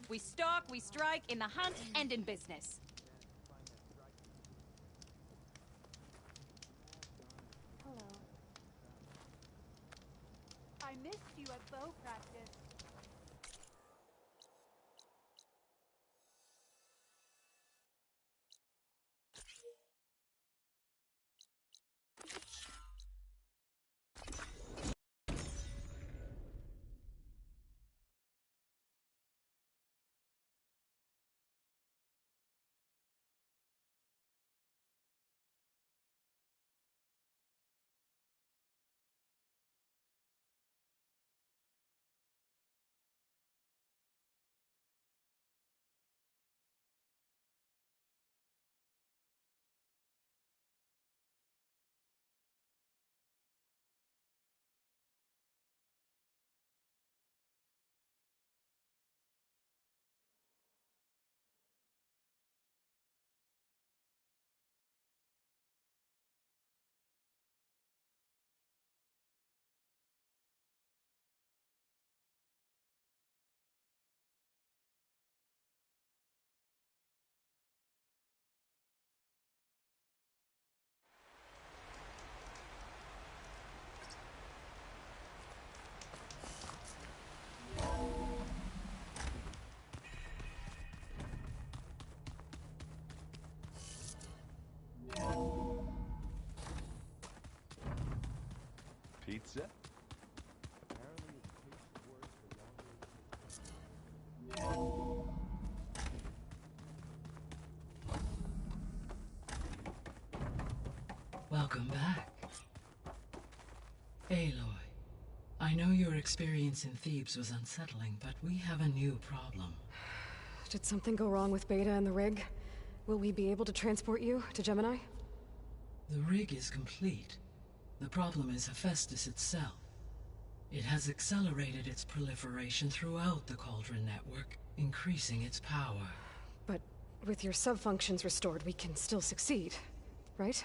We stalk, we strike, in the hunt, and in business. Hello. I missed you at bow practice. Pizza? Welcome back. Aloy, I know your experience in Thebes was unsettling, but we have a new problem. Did something go wrong with Beta and the rig? Will we be able to transport you to Gemini? The rig is complete. The problem is Hephaestus itself. It has accelerated its proliferation throughout the Cauldron network, increasing its power. But with your sub-functions restored, we can still succeed, right?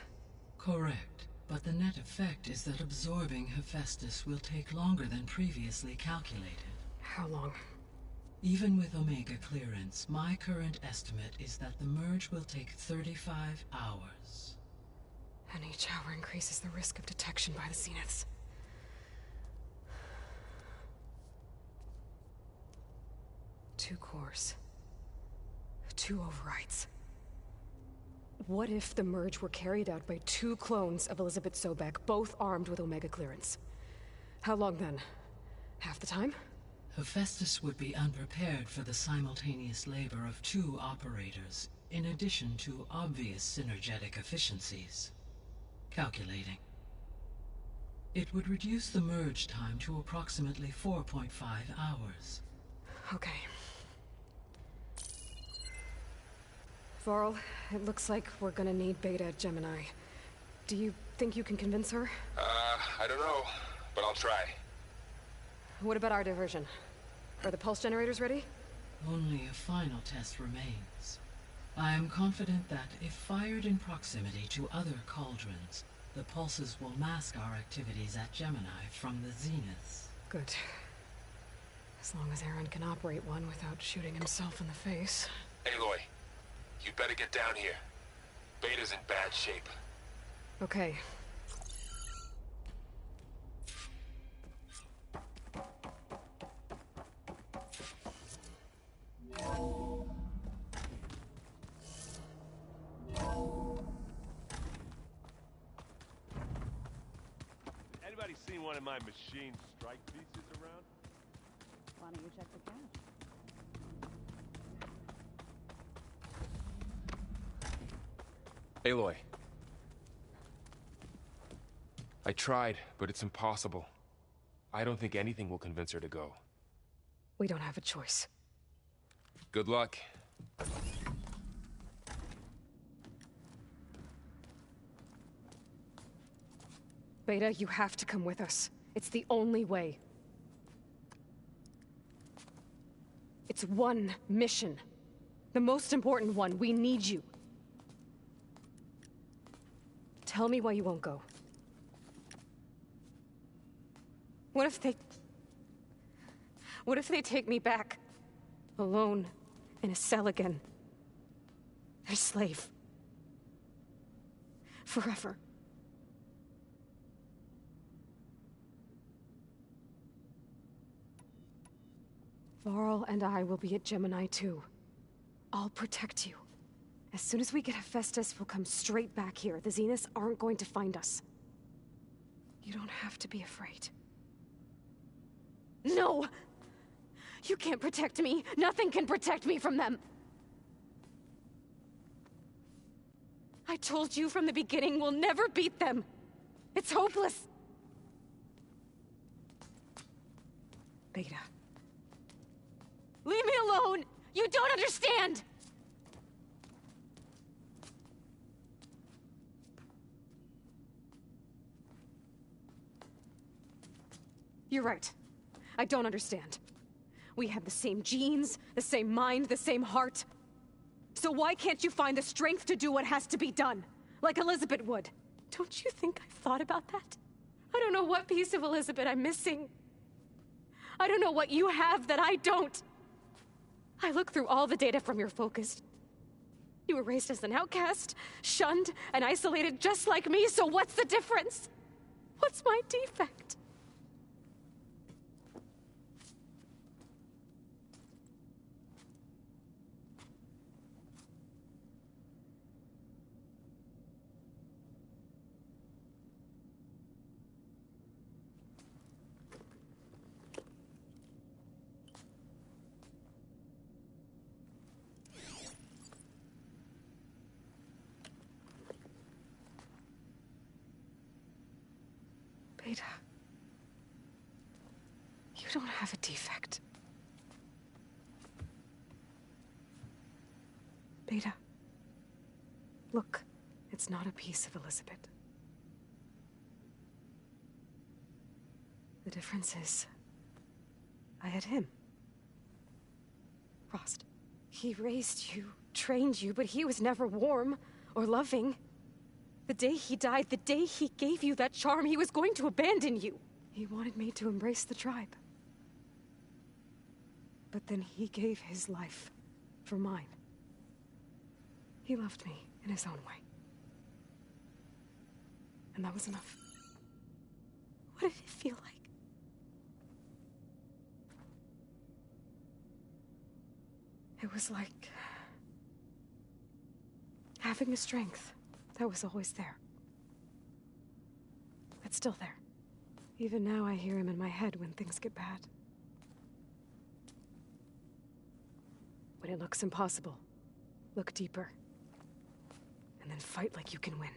Correct, but the net effect is that absorbing Hephaestus will take longer than previously calculated. How long? Even with Omega clearance, my current estimate is that the merge will take 35 hours. And each hour increases the risk of detection by the Zeniths. Two cores. Two overrides. What if the merge were carried out by two clones of Elizabeth Sobek, both armed with Omega clearance? How long then? Half the time? Hephaestus would be unprepared for the simultaneous labor of two operators, in addition to obvious synergetic efficiencies. Calculating. It would reduce the merge time to approximately 4.5 hours. Okay. Varl, it looks like we're gonna need Beta at Gemini. Do you think you can convince her? I don't know, but I'll try. What about our diversion? Are the pulse generators ready? Only a final test remains. I am confident that if fired in proximity to other cauldrons, the pulses will mask our activities at Gemini from the Zeniths. Good. As long as Aaron can operate one without shooting himself in the face. Aloy, you better get down here. Beta's in bad shape. Okay. Anybody seen one of my machine strike pieces around? Why don't you check the cache? Aloy. I tried, but it's impossible. I don't think anything will convince her to go. We don't have a choice. Good luck. Beta, you have to come with us. It's the only way. It's one mission. The most important one. We need you. Tell me why you won't go. What if they take me back? Alone, in a cell again. Their slave. Forever. Varl and I will be at Gemini too. I'll protect you. As soon as we get Hephaestus, we'll come straight back here. The Zeniths aren't going to find us. You don't have to be afraid. No! You can't protect me. Nothing can protect me from them. I told you from the beginning, we'll never beat them. It's hopeless. Beta. Leave me alone! You don't understand! You're right. I don't understand. We have the same genes, the same mind, the same heart. So why can't you find the strength to do what has to be done? Like Elizabeth would. Don't you think I've thought about that? I don't know what piece of Elizabeth I'm missing. I don't know what you have that I don't. I look through all the data from your focus. You were raised as an outcast, shunned, and isolated just like me, so what's the difference? What's my defect? Beta. You don't have a defect. Beta. Look, it's not a piece of Elizabeth. The difference is, I had him. Rost. He raised you, trained you, but he was never warm or loving. The day he died, the day he gave you that charm, he was going to abandon you. He wanted me to embrace the tribe. But then he gave his life for mine. He loved me in his own way. And that was enough. What did it feel like? It was like having a strength that was always there. It's still there. Even now I hear him in my head when things get bad. When it looks impossible, look deeper. And then fight like you can win.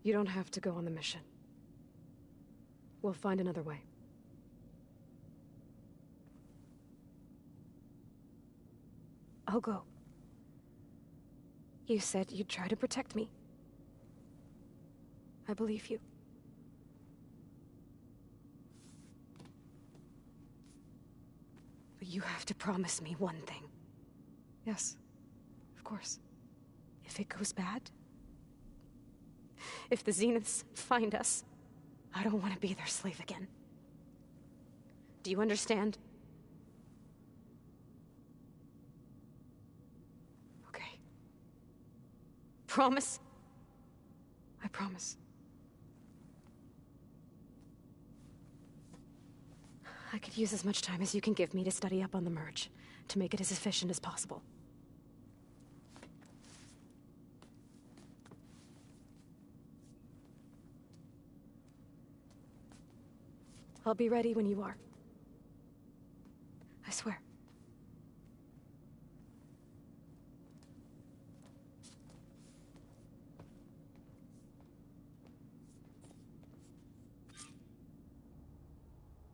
You don't have to go on the mission. We'll find another way. I'll go. You said you'd try to protect me. I believe you. But you have to promise me one thing. Yes, of course. If it goes bad, if the Zeniths find us, I don't want to be their slave again. Do you understand? Okay. Promise? I promise. I could use as much time as you can give me to study up on the Merge, to make it as efficient as possible. I'll be ready when you are. I swear.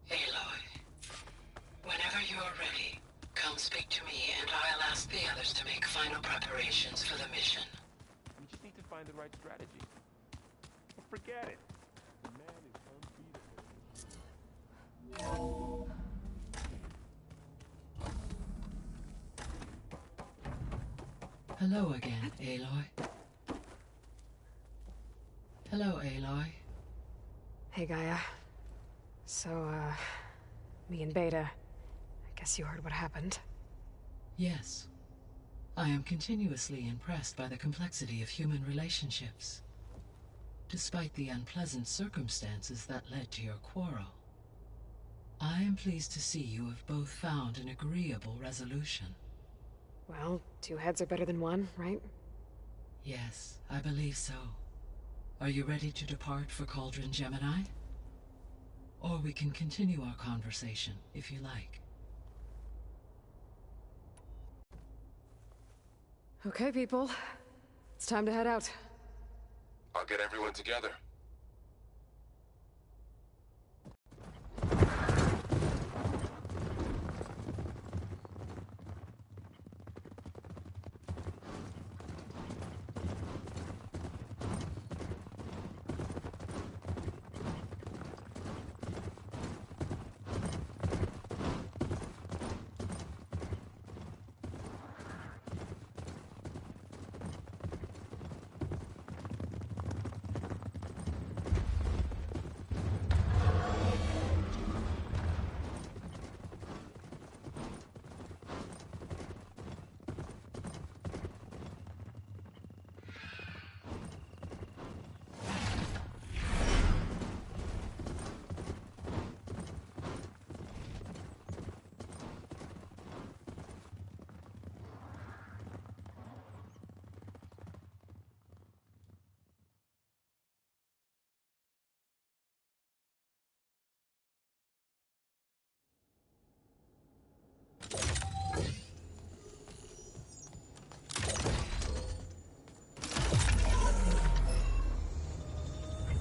Aloy, whenever you're ready, come speak to me and I'll ask the others to make final preparations for the mission. We just need to find the right strategy. Or forget it. Hello again, Aloy. Hello, Aloy. Hey, Gaia. So, me and Beta, I guess you heard what happened. Yes. I am continuously impressed by the complexity of human relationships. Despite the unpleasant circumstances that led to your quarrel, I am pleased to see you have both found an agreeable resolution. Well, two heads are better than one, right? Yes, I believe so. Are you ready to depart for Cauldron Gemini? Or we can continue our conversation, if you like. Okay, people. It's time to head out. I'll get everyone together.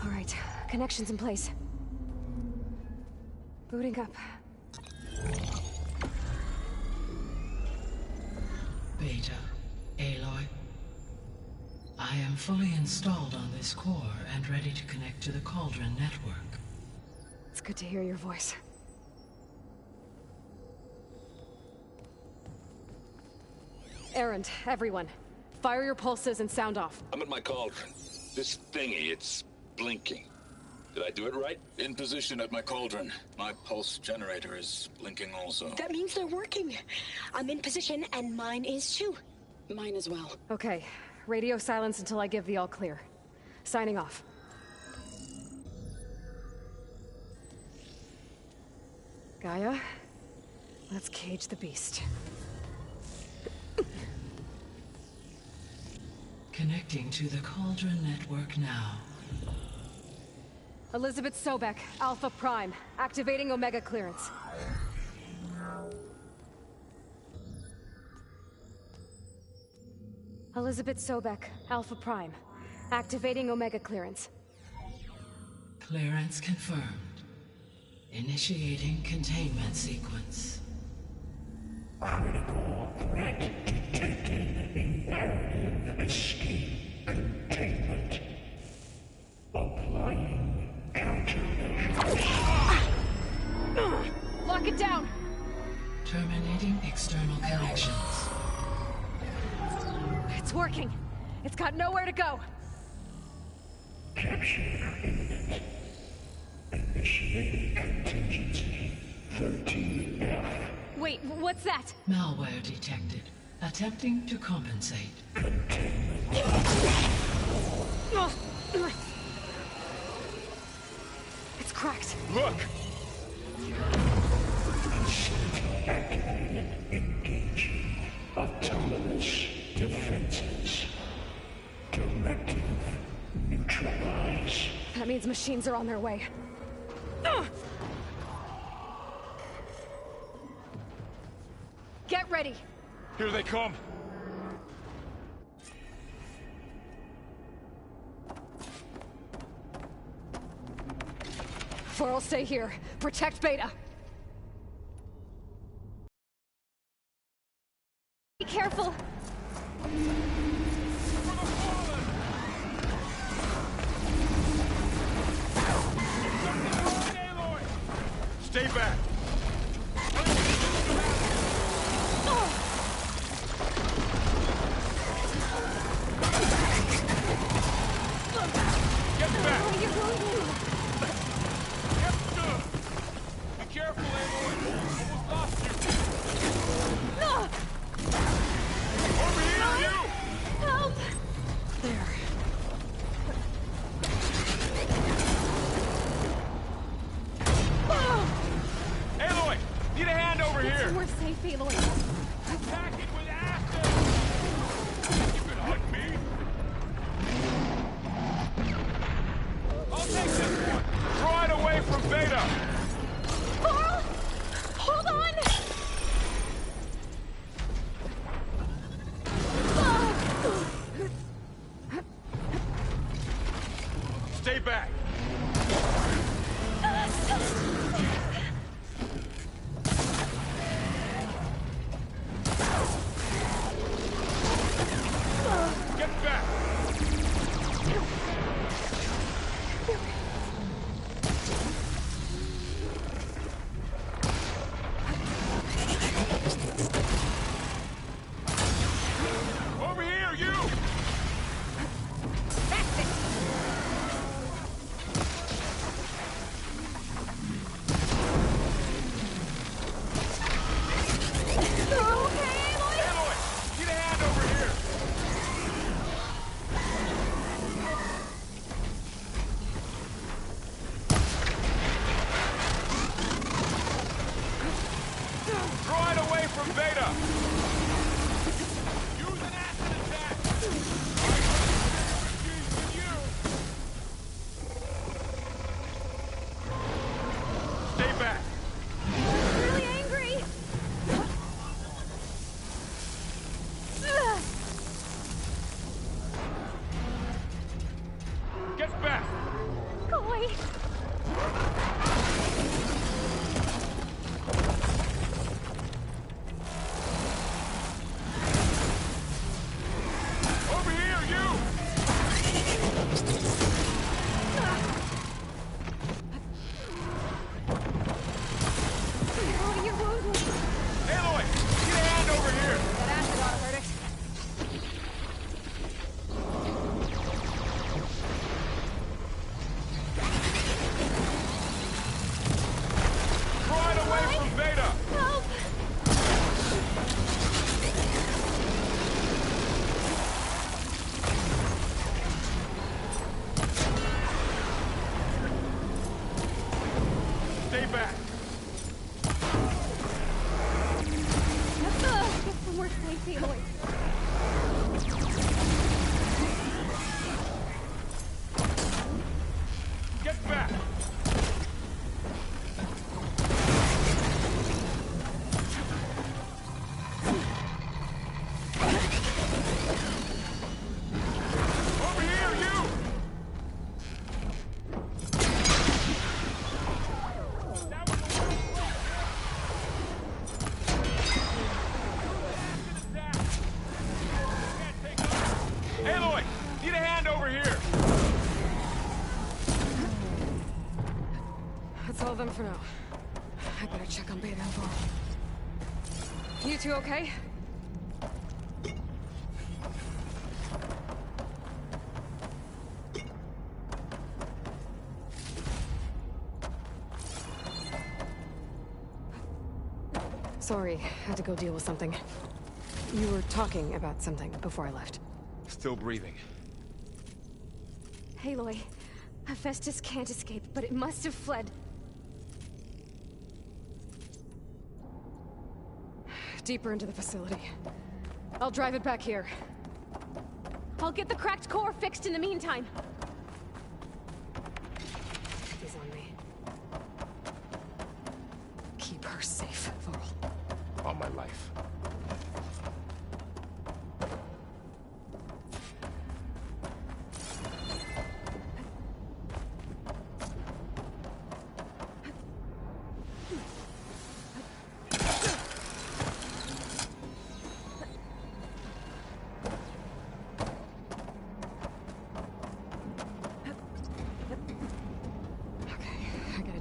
All right, connections in place. Booting up. Beta, Aloy. I am fully installed on this core and ready to connect to the Cauldron network. It's good to hear your voice. Erend, everyone. Fire your pulses and sound off. I'm at my cauldron. This thingy, it's blinking. Did I do it right? In position at my cauldron. My pulse generator is blinking also. That means they're working. I'm in position, and mine is too. Mine as well. Okay, radio silence until I give the all clear. Signing off. Gaia, let's cage the beast. Connecting to the Cauldron network now. Elizabeth Sobek, Alpha Prime, activating Omega clearance. Elizabeth Sobek, Alpha Prime, activating Omega clearance. Clearance confirmed. Initiating containment sequence. Critical threat detected. Imperative escape containment. Applying countermeasures. Lock it down! Terminating external connections. It's working. It's got nowhere to go. Capture imminent. Initiating contingency 13F. Wait, what's that? Malware detected. Attempting to compensate. It's cracked. Look! Facility activated. Engaging autonomous defenses. Directive neutralize. That means machines are on their way. Get ready! Here they come! For'll stay here. Protect Beta. Be careful! Stay back! we're safe, Aloy. Attack it with acid! You can hug me! I'll take this one! Draw it away from Beta! Carl! Hold on! Stay back! Get back! Over here, you! Aloy, get a hand over here! Draw it away from Beta! Use an acid attack! With you! Stay back! Really angry! Get back! Chloe! Over here, you! Oh, you're wounded! Aloy, get a hand over here! That acid ought to hurt it. Draw it away from Beta! Help! Stay back! Get somewhere safe, Aloy. Get back! Over here, you! That was the wrong way, Acid attack! Can't take off. Aloy, need a hand over here! That's all of them for now. I better check on Beta and Varl. You two okay? Sorry, had to go deal with something. You were talking about something before I left. Still breathing. Aloy, Hephaestus can't escape, but it must have fled. Deeper into the facility. I'll drive it back here. I'll get the cracked core fixed in the meantime. He's on me. Keep her safe, Varl. All my life.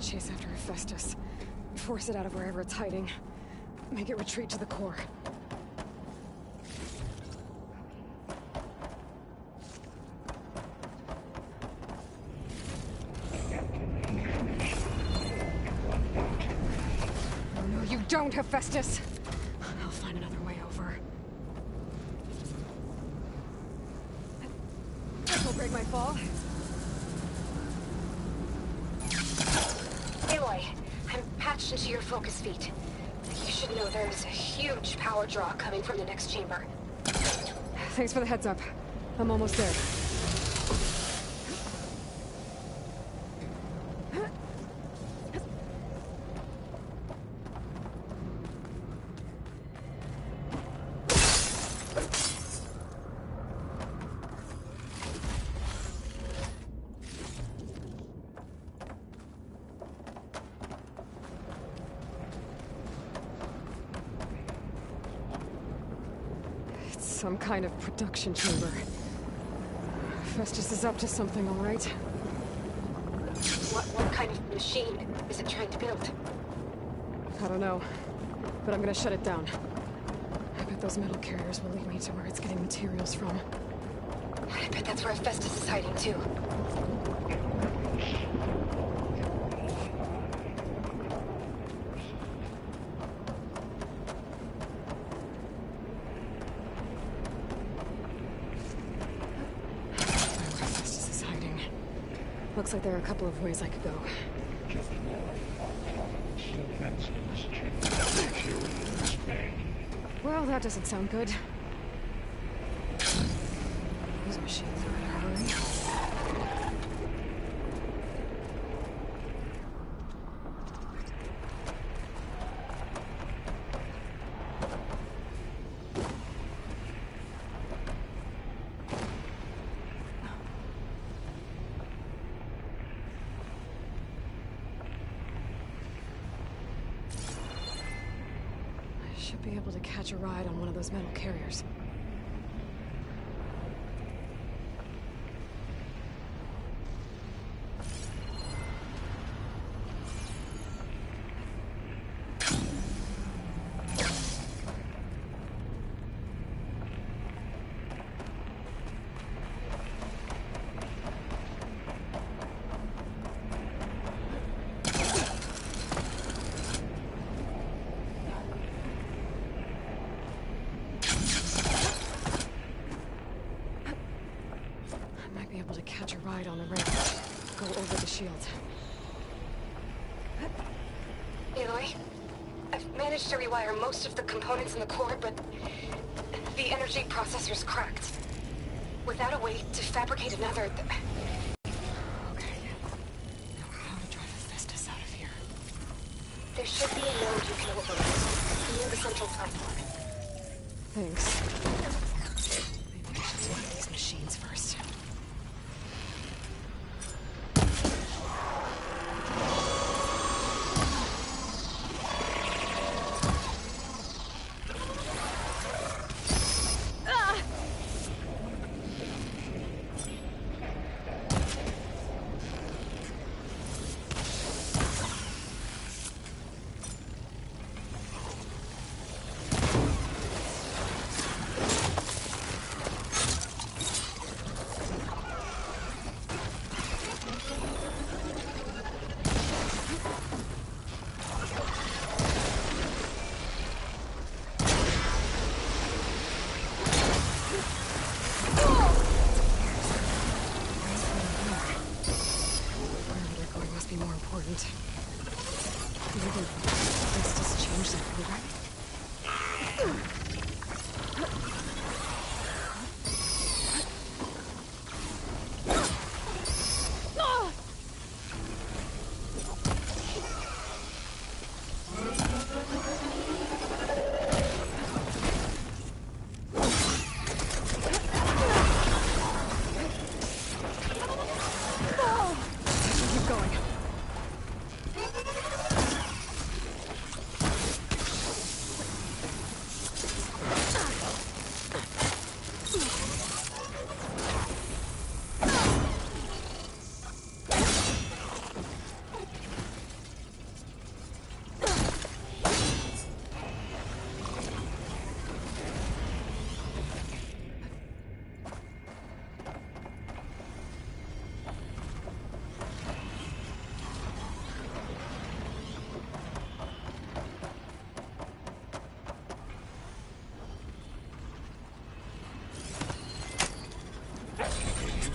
Chase after Hephaestus. Force it out of wherever it's hiding. Make it retreat to the core. Oh no, you don't, Hephaestus! I'll find another way over. This'll break my fall. Aloy, I'm patched into your focus feed. You should know there's a huge power draw coming from the next chamber. Thanks for the heads up. I'm almost there. Some kind of production chamber. Festus is up to something, all right? What kind of machine is it trying to build? I don't know, but I'm gonna shut it down. I bet those metal carriers will lead me to where it's getting materials from. I bet that's where Festus is hiding too. Looks like there are a couple of ways I could go. Well, that doesn't sound good. These machines are in a hurry. Should be able to catch a ride on one of those metal carriers. Catch a ride on the ramp. Go over the shield. Aloy, I've managed to rewire most of the components in the core, but the energy processor's cracked. Without a way to fabricate another... Okay. Now how to drive Festus out of here? There should be a node you can override near the central platform. Thanks. Maybe I should swap these machines first. Maybe Festus changed that program.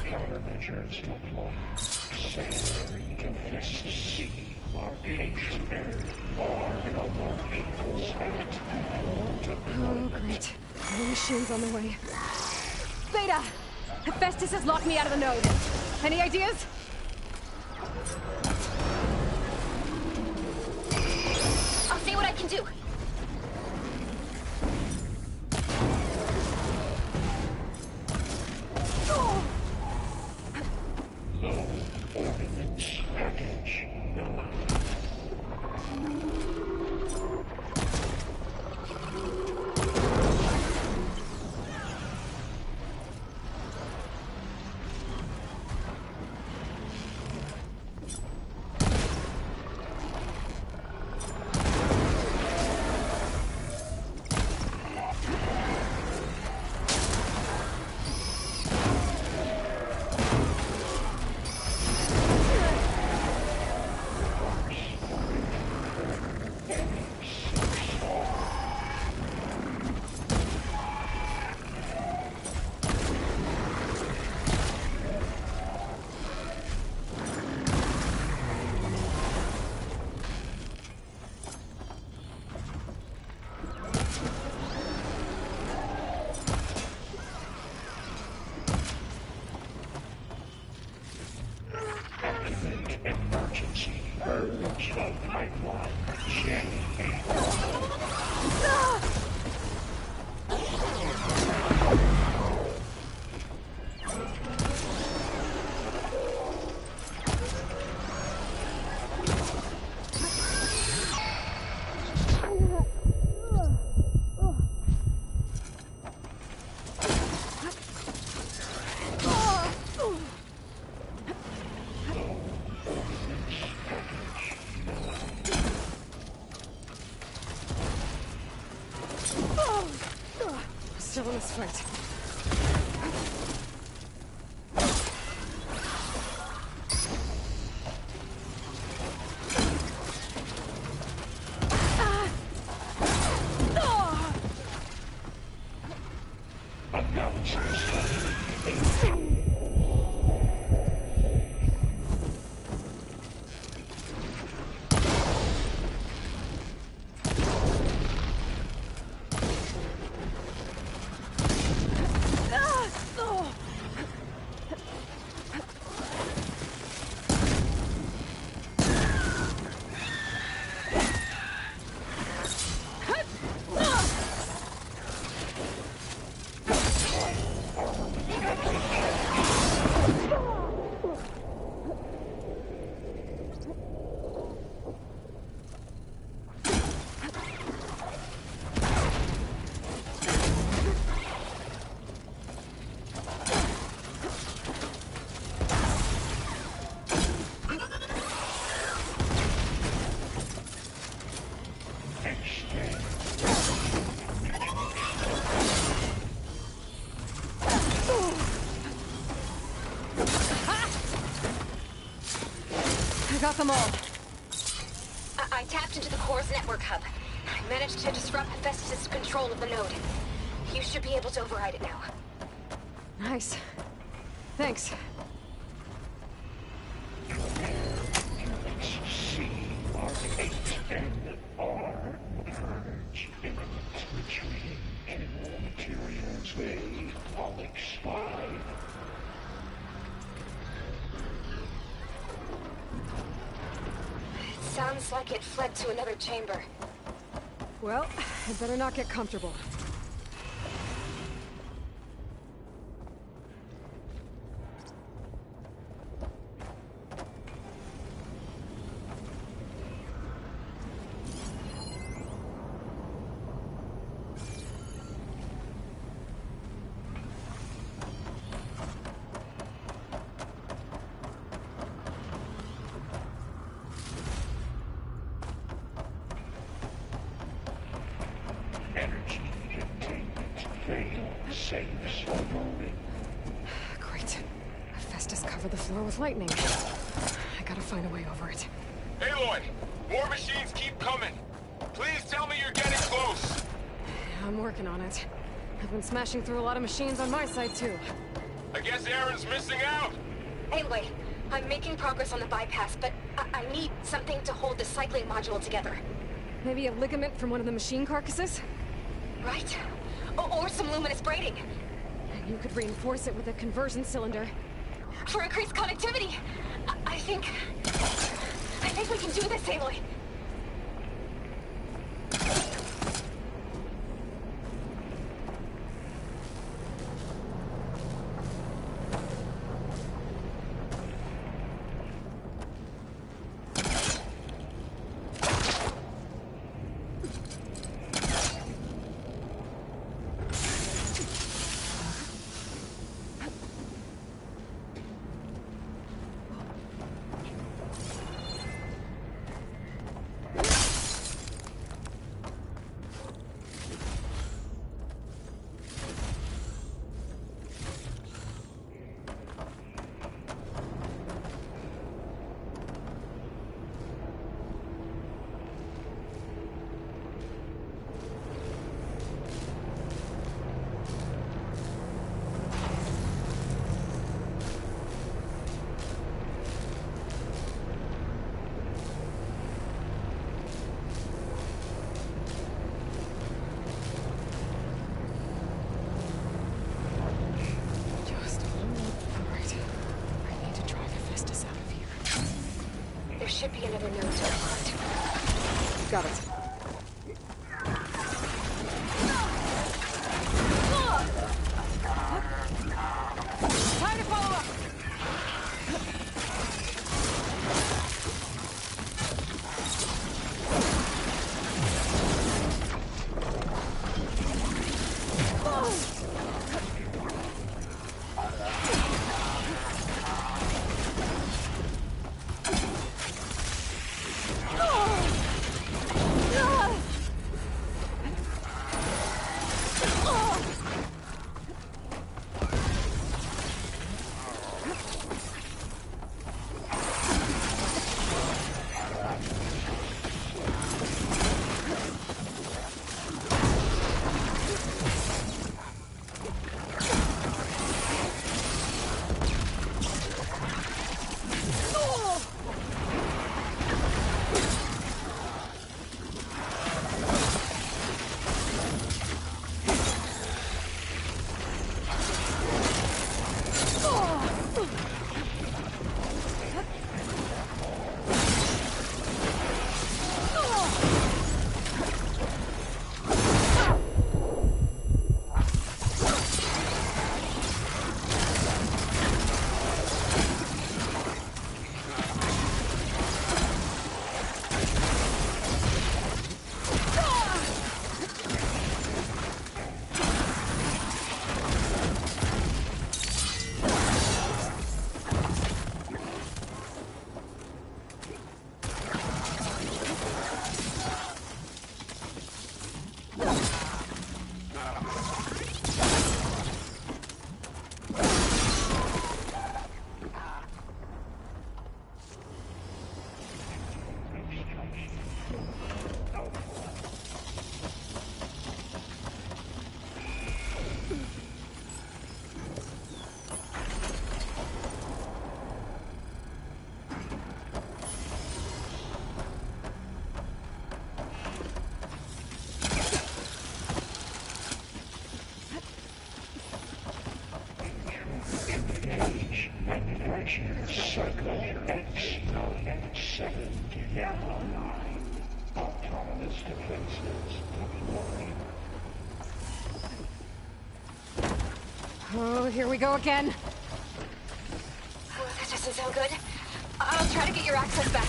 Countermeasures deployed. Sailor to Festus C. Location. More Oh, great. More machines on the way. Beta! Hephaestus has locked me out of the node. Any ideas? I'll see what I can do. Ordnance package. Emergency urge of pipeline jamming. Still in this fight. I got them all. I tapped into the core's network hub. I managed to disrupt Hephaestus' control of the node. You should be able to override it now. Nice. Thanks. C, Mark 8, and R. Purge imminent retreating to materials A, Onyx 5. Sounds like it fled to another chamber. Well, I'd better not get comfortable. Energy containment failed. Saves overloading. Great. Hephaestus covered the floor with lightning. I gotta find a way over it. Aloy, more machines keep coming. Please tell me you're getting close. I'm working on it. I've been smashing through a lot of machines on my side, too. I guess Aaron's missing out. Anyway, I'm making progress on the bypass, but I need something to hold the cycling module together. Maybe a ligament from one of the machine carcasses? Right? Or some luminous braiding. You could reinforce it with a conversion cylinder. For increased connectivity! I think we can do this, Aloy! Should be another node to the Got it. Time to follow up! Cycle X979. Autonomous defenses deployed. Oh, here we go again. Oh, that doesn't sound good. I'll try to get your access back.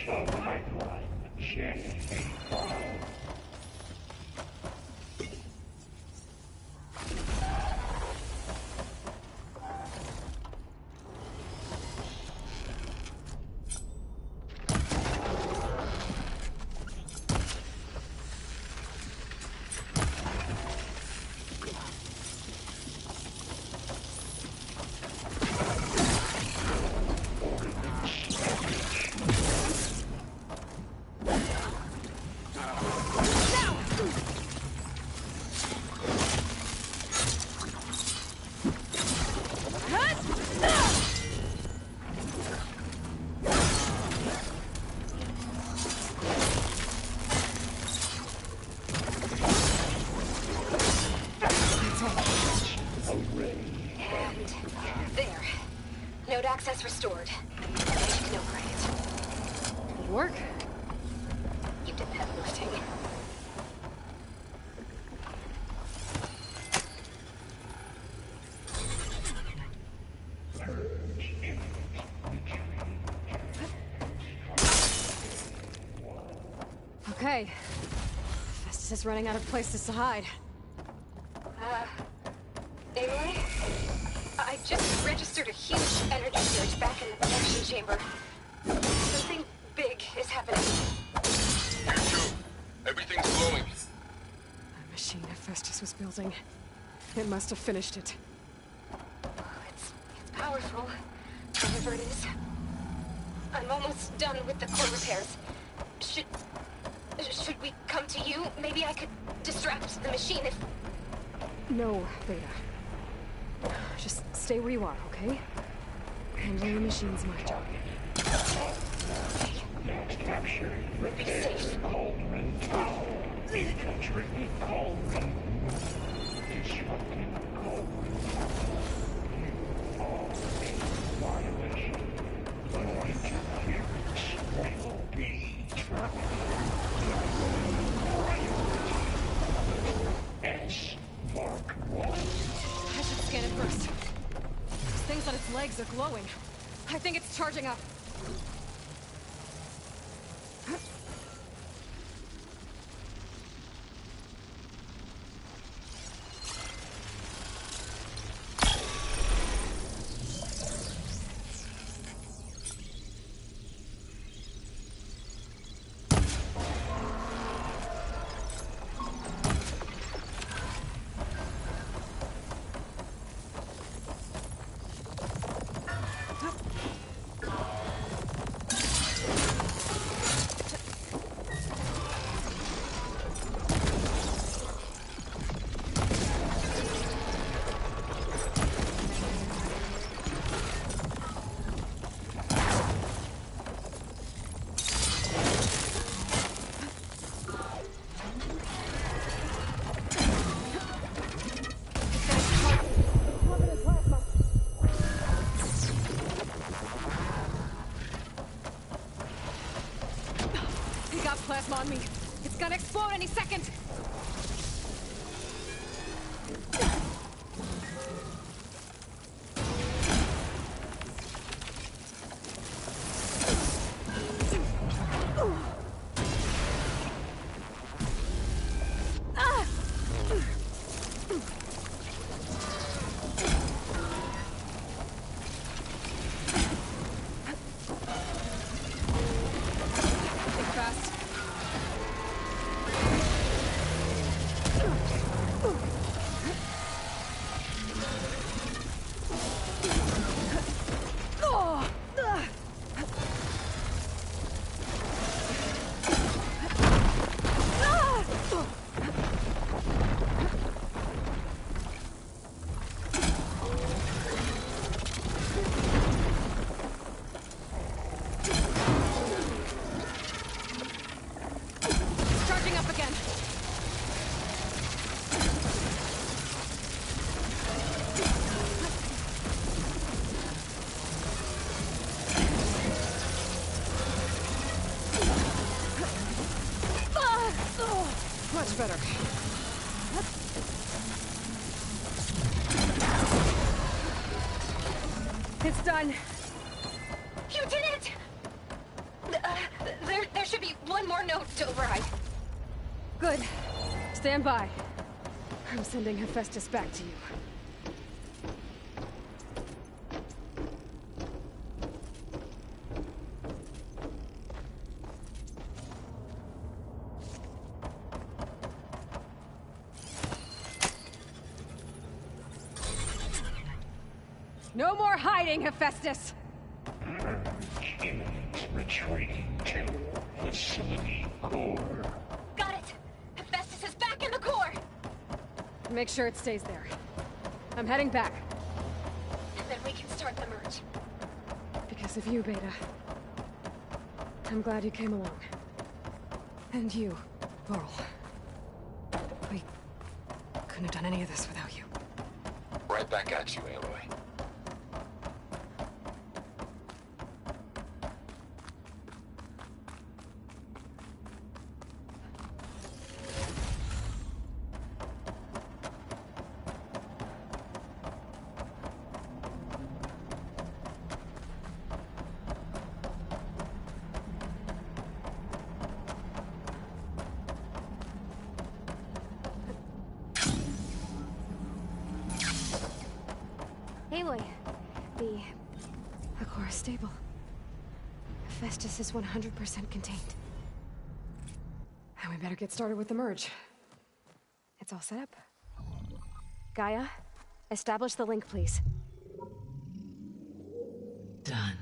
Essential pipeline. Gen 85. Node access restored. No credit. Good work. You did the heavy lifting. Okay. Festus is running out of places to hide. Aloy? I just registered a huge energy surge back in the protection chamber. Something big is happening. Here too. Everything's glowing. The machine Festus was building. It must have finished it. It's powerful, whatever it is. I'm almost done with the core repairs. Should we come to you? Maybe I could distract the machine if... No, Beta. Just stay where you are, okay? Handling the machine's my job. Next capture. Be safe. Cauldron Tower. Infiltrating Cauldron. Disrupting Cauldron. You are a violation. No interference will be trapped. S Mark 1. I should scan it first. Those things on its legs are glowing. I think it's charging up. Plasma on me. It's gonna explode any second. Much better. It's done. You did it! one more node to override. Good. Stand by. I'm sending Hephaestus back to you. No more hiding, Hephaestus! Retreating to facility core. Got it! Hephaestus is back in the core! Make sure it stays there. I'm heading back. And then we can start the merge. Because of you, Beta. I'm glad you came along. And you, Laurel. We couldn't have done any of this without you. Right back at you, Aloy. Aloy, The core is stable. Hephaestus is 100% contained. And we better get started with the merge. It's all set up. Gaia, establish the link, please. Done.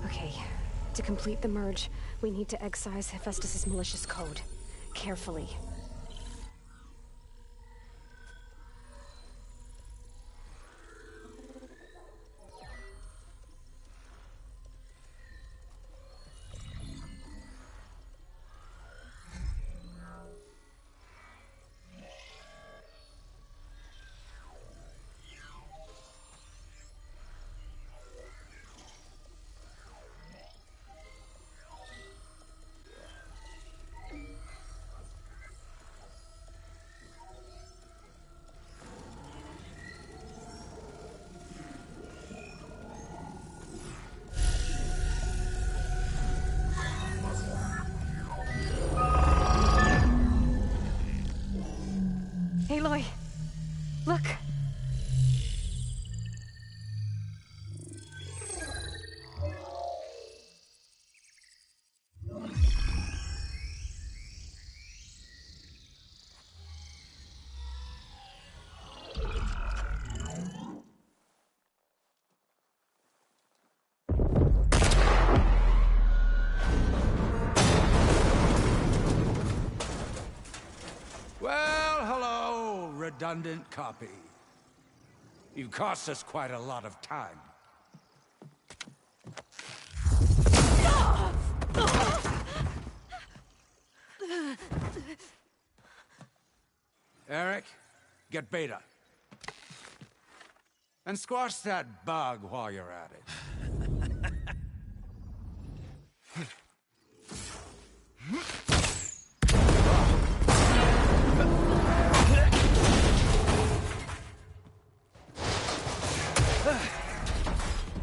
Okay, to complete the merge, we need to excise Hephaestus's malicious code. Carefully. Aloy, look. Well, hello, redundant copy. You've cost us quite a lot of time. Eric, get Beta. And squash that bug while you're at it.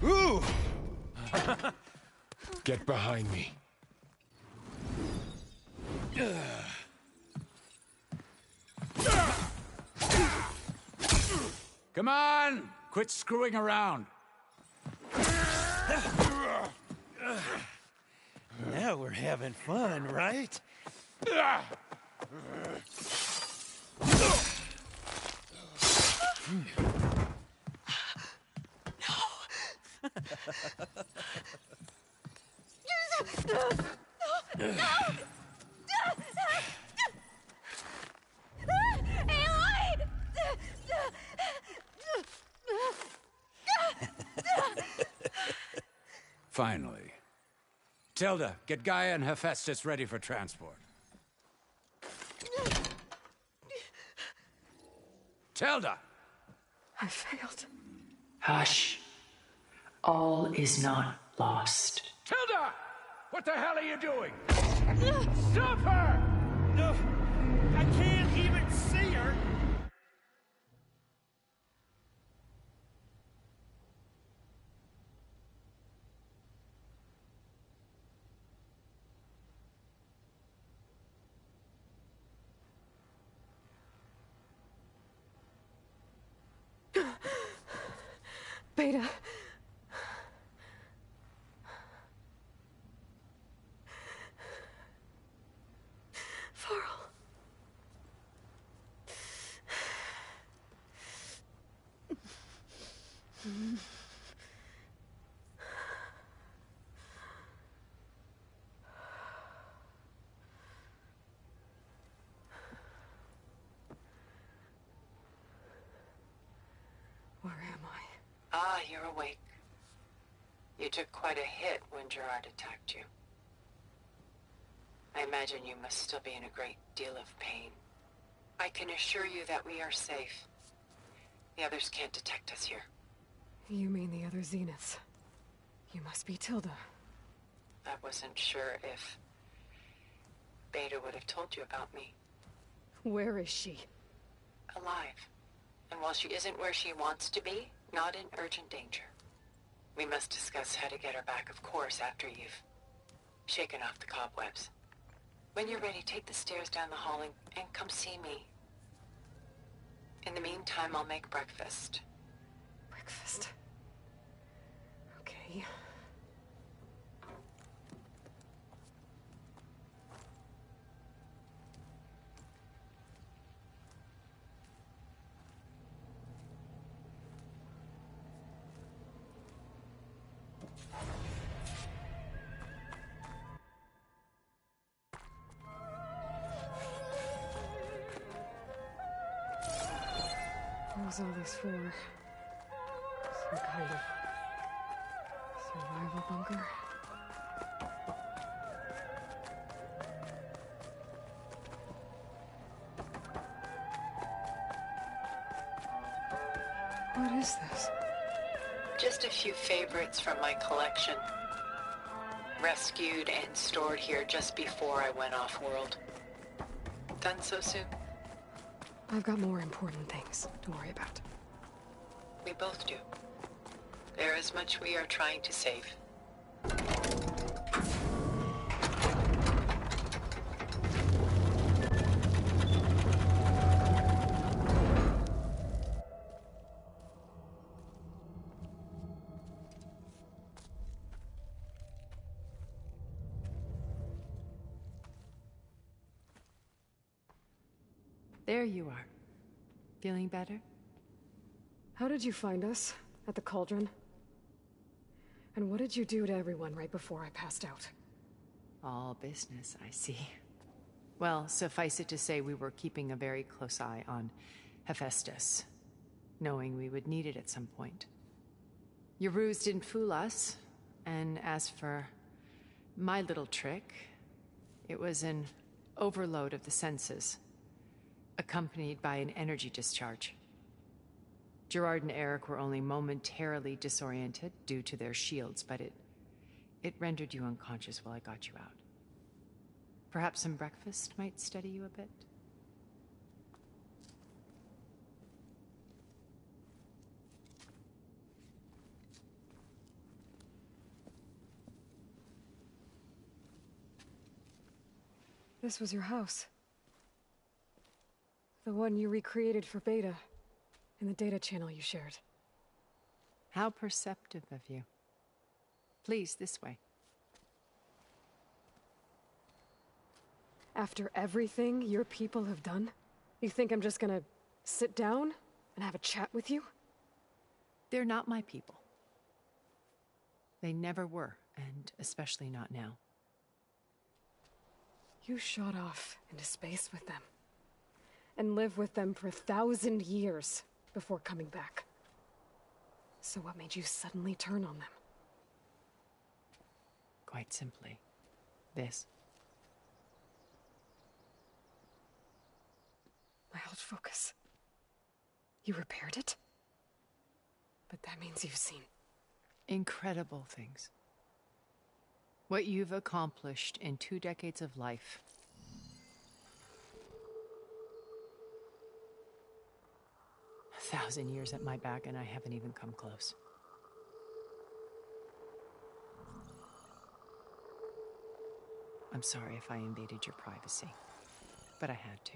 Ooh! Get behind me. Come on! Quit screwing around. Now we're having fun, right? Finally. Tilda, get Gaia and Hephaestus ready for transport. Tilda! I failed. Hush. All is not lost. Tilda! What the hell are you doing? Stop her! No, I can't even see her. Beta. Varl. Where am I? Ah, you're awake. You took quite a hit when Gerard attacked you. I imagine you must still be in a great deal of pain. I can assure you that we are safe. The others can't detect us here. You mean the other Zeniths? You must be Tilda. I wasn't sure if Beta would have told you about me. Where is she? Alive. And while she isn't where she wants to be, not in urgent danger. We must discuss how to get her back, of course, after you've shaken off the cobwebs. When you're ready, take the stairs down the hall and come see me. In the meantime, I'll make breakfast. Breakfast? Okay. What was all this for? Some kind of survival bunker? What is this? Just a few favorites from my collection. Rescued and stored here just before I went off-world. Done so soon? I've got more important things to worry about. We both do. There is much we are trying to save. There you are. Feeling better? How did you find us? At the Cauldron? And what did you do to everyone right before I passed out? All business, I see. Well, suffice it to say we were keeping a very close eye on Hephaestus, knowing we would need it at some point. Your ruse didn't fool us, and as for my little trick, it was an overload of the senses, accompanied by an energy discharge. Gerard and Eric were only momentarily disoriented due to their shields, but it rendered you unconscious while I got you out. Perhaps some breakfast might steady you a bit? This was your house. The one you recreated for Beta, in the data channel you shared. How perceptive of you. Please, this way. After everything your people have done, you think I'm just gonna sit down and have a chat with you? They're not my people. They never were, and especially not now. You shot off into space with them, and lived with them for 1,000 years before coming back. So what made you suddenly turn on them? Quite simply, this. My old focus. You repaired it? But that means you've seen... incredible things. What you've accomplished in 2 decades of life. A 1,000 years at my back, and I haven't even come close. I'm sorry if I invaded your privacy, but I had to.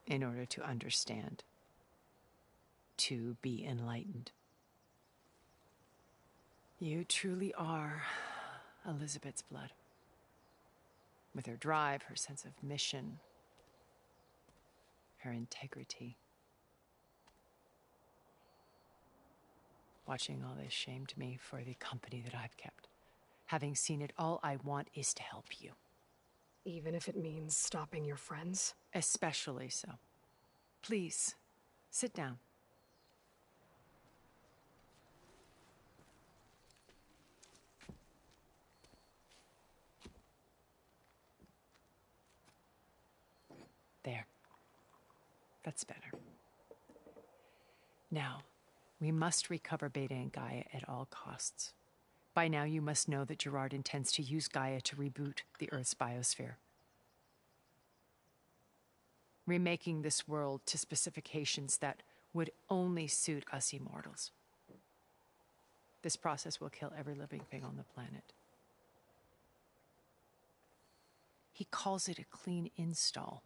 In order to understand. To be enlightened. You truly are Elizabeth's blood. With her drive, her sense of mission, her integrity. Watching all this shamed me for the company that I've kept. Having seen it, all I want is to help you. Even if it means stopping your friends? Especially so. Please, sit down. There. That's better. Now, we must recover Beta and Gaia at all costs. By now, you must know that Gerard intends to use Gaia to reboot the Earth's biosphere. Remaking this world to specifications that would only suit us immortals. This process will kill every living thing on the planet. He calls it a clean install.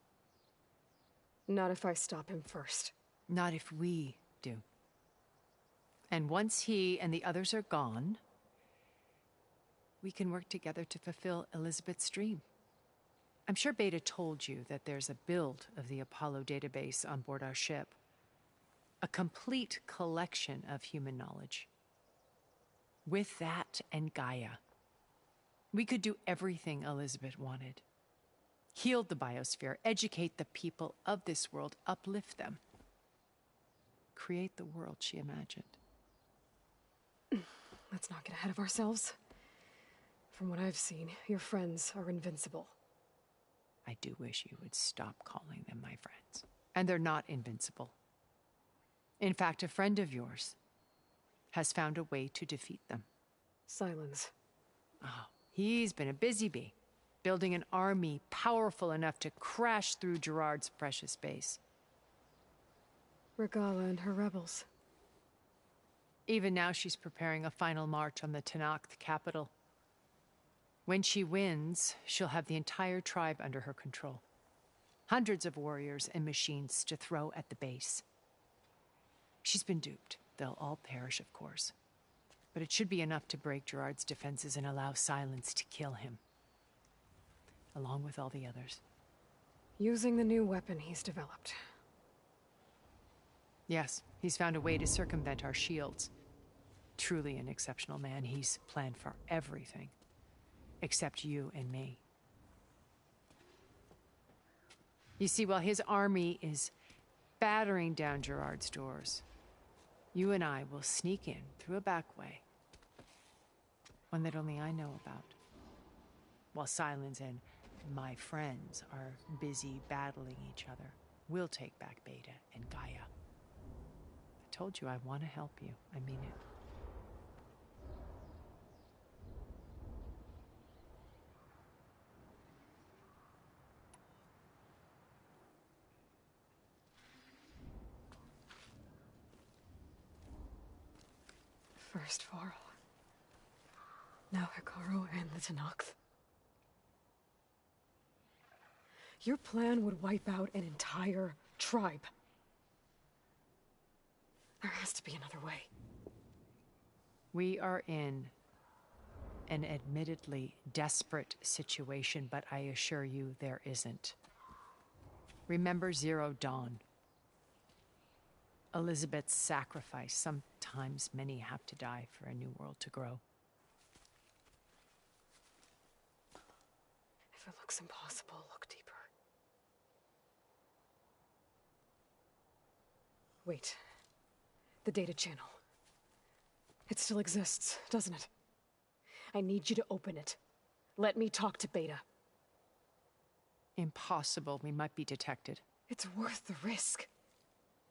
Not if I stop him first. Not if we do. And once he and the others are gone, we can work together to fulfill Elizabeth's dream. I'm sure Beta told you that there's a build of the Apollo database on board our ship. A complete collection of human knowledge. With that and Gaia, we could do everything Elizabeth wanted. Heal the biosphere, educate the people of this world, uplift them. Create the world she imagined. Let's not get ahead of ourselves. From what I've seen, your friends are invincible. I do wish you would stop calling them my friends. And they're not invincible. In fact, a friend of yours has found a way to defeat them. Silence. Oh, he's been a busy bee, building an army powerful enough to crash through Gerard's precious base. Regala and her rebels. Even now, she's preparing a final march on the Tenakth capital. When she wins, she'll have the entire tribe under her control. Hundreds of warriors and machines to throw at the base. She's been duped. They'll all perish, of course. But it should be enough to break Gerard's defenses and allow Silence to kill him. Along with all the others. Using the new weapon he's developed. Yes, he's found a way to circumvent our shields. Truly an exceptional man. He's planned for everything. Except you and me. You see, while his army is battering down Gerard's doors, you and I will sneak in through a back way. One that only I know about. While Silence and my friends are busy battling each other, we'll take back Beta and Gaia. I told you I want to help you. I mean it. First Varl. Now Hekarro and the Tenakth. Your plan would wipe out an entire tribe. There has to be another way. We are in an admittedly desperate situation, but I assure you there isn't. Remember Zero Dawn. Elizabeth's sacrifice. Sometimes many have to die for a new world to grow. If it looks impossible, look deeper. Wait. The data channel. It still exists, doesn't it? I need you to open it. Let me talk to Beta. Impossible. We might be detected. It's worth the risk.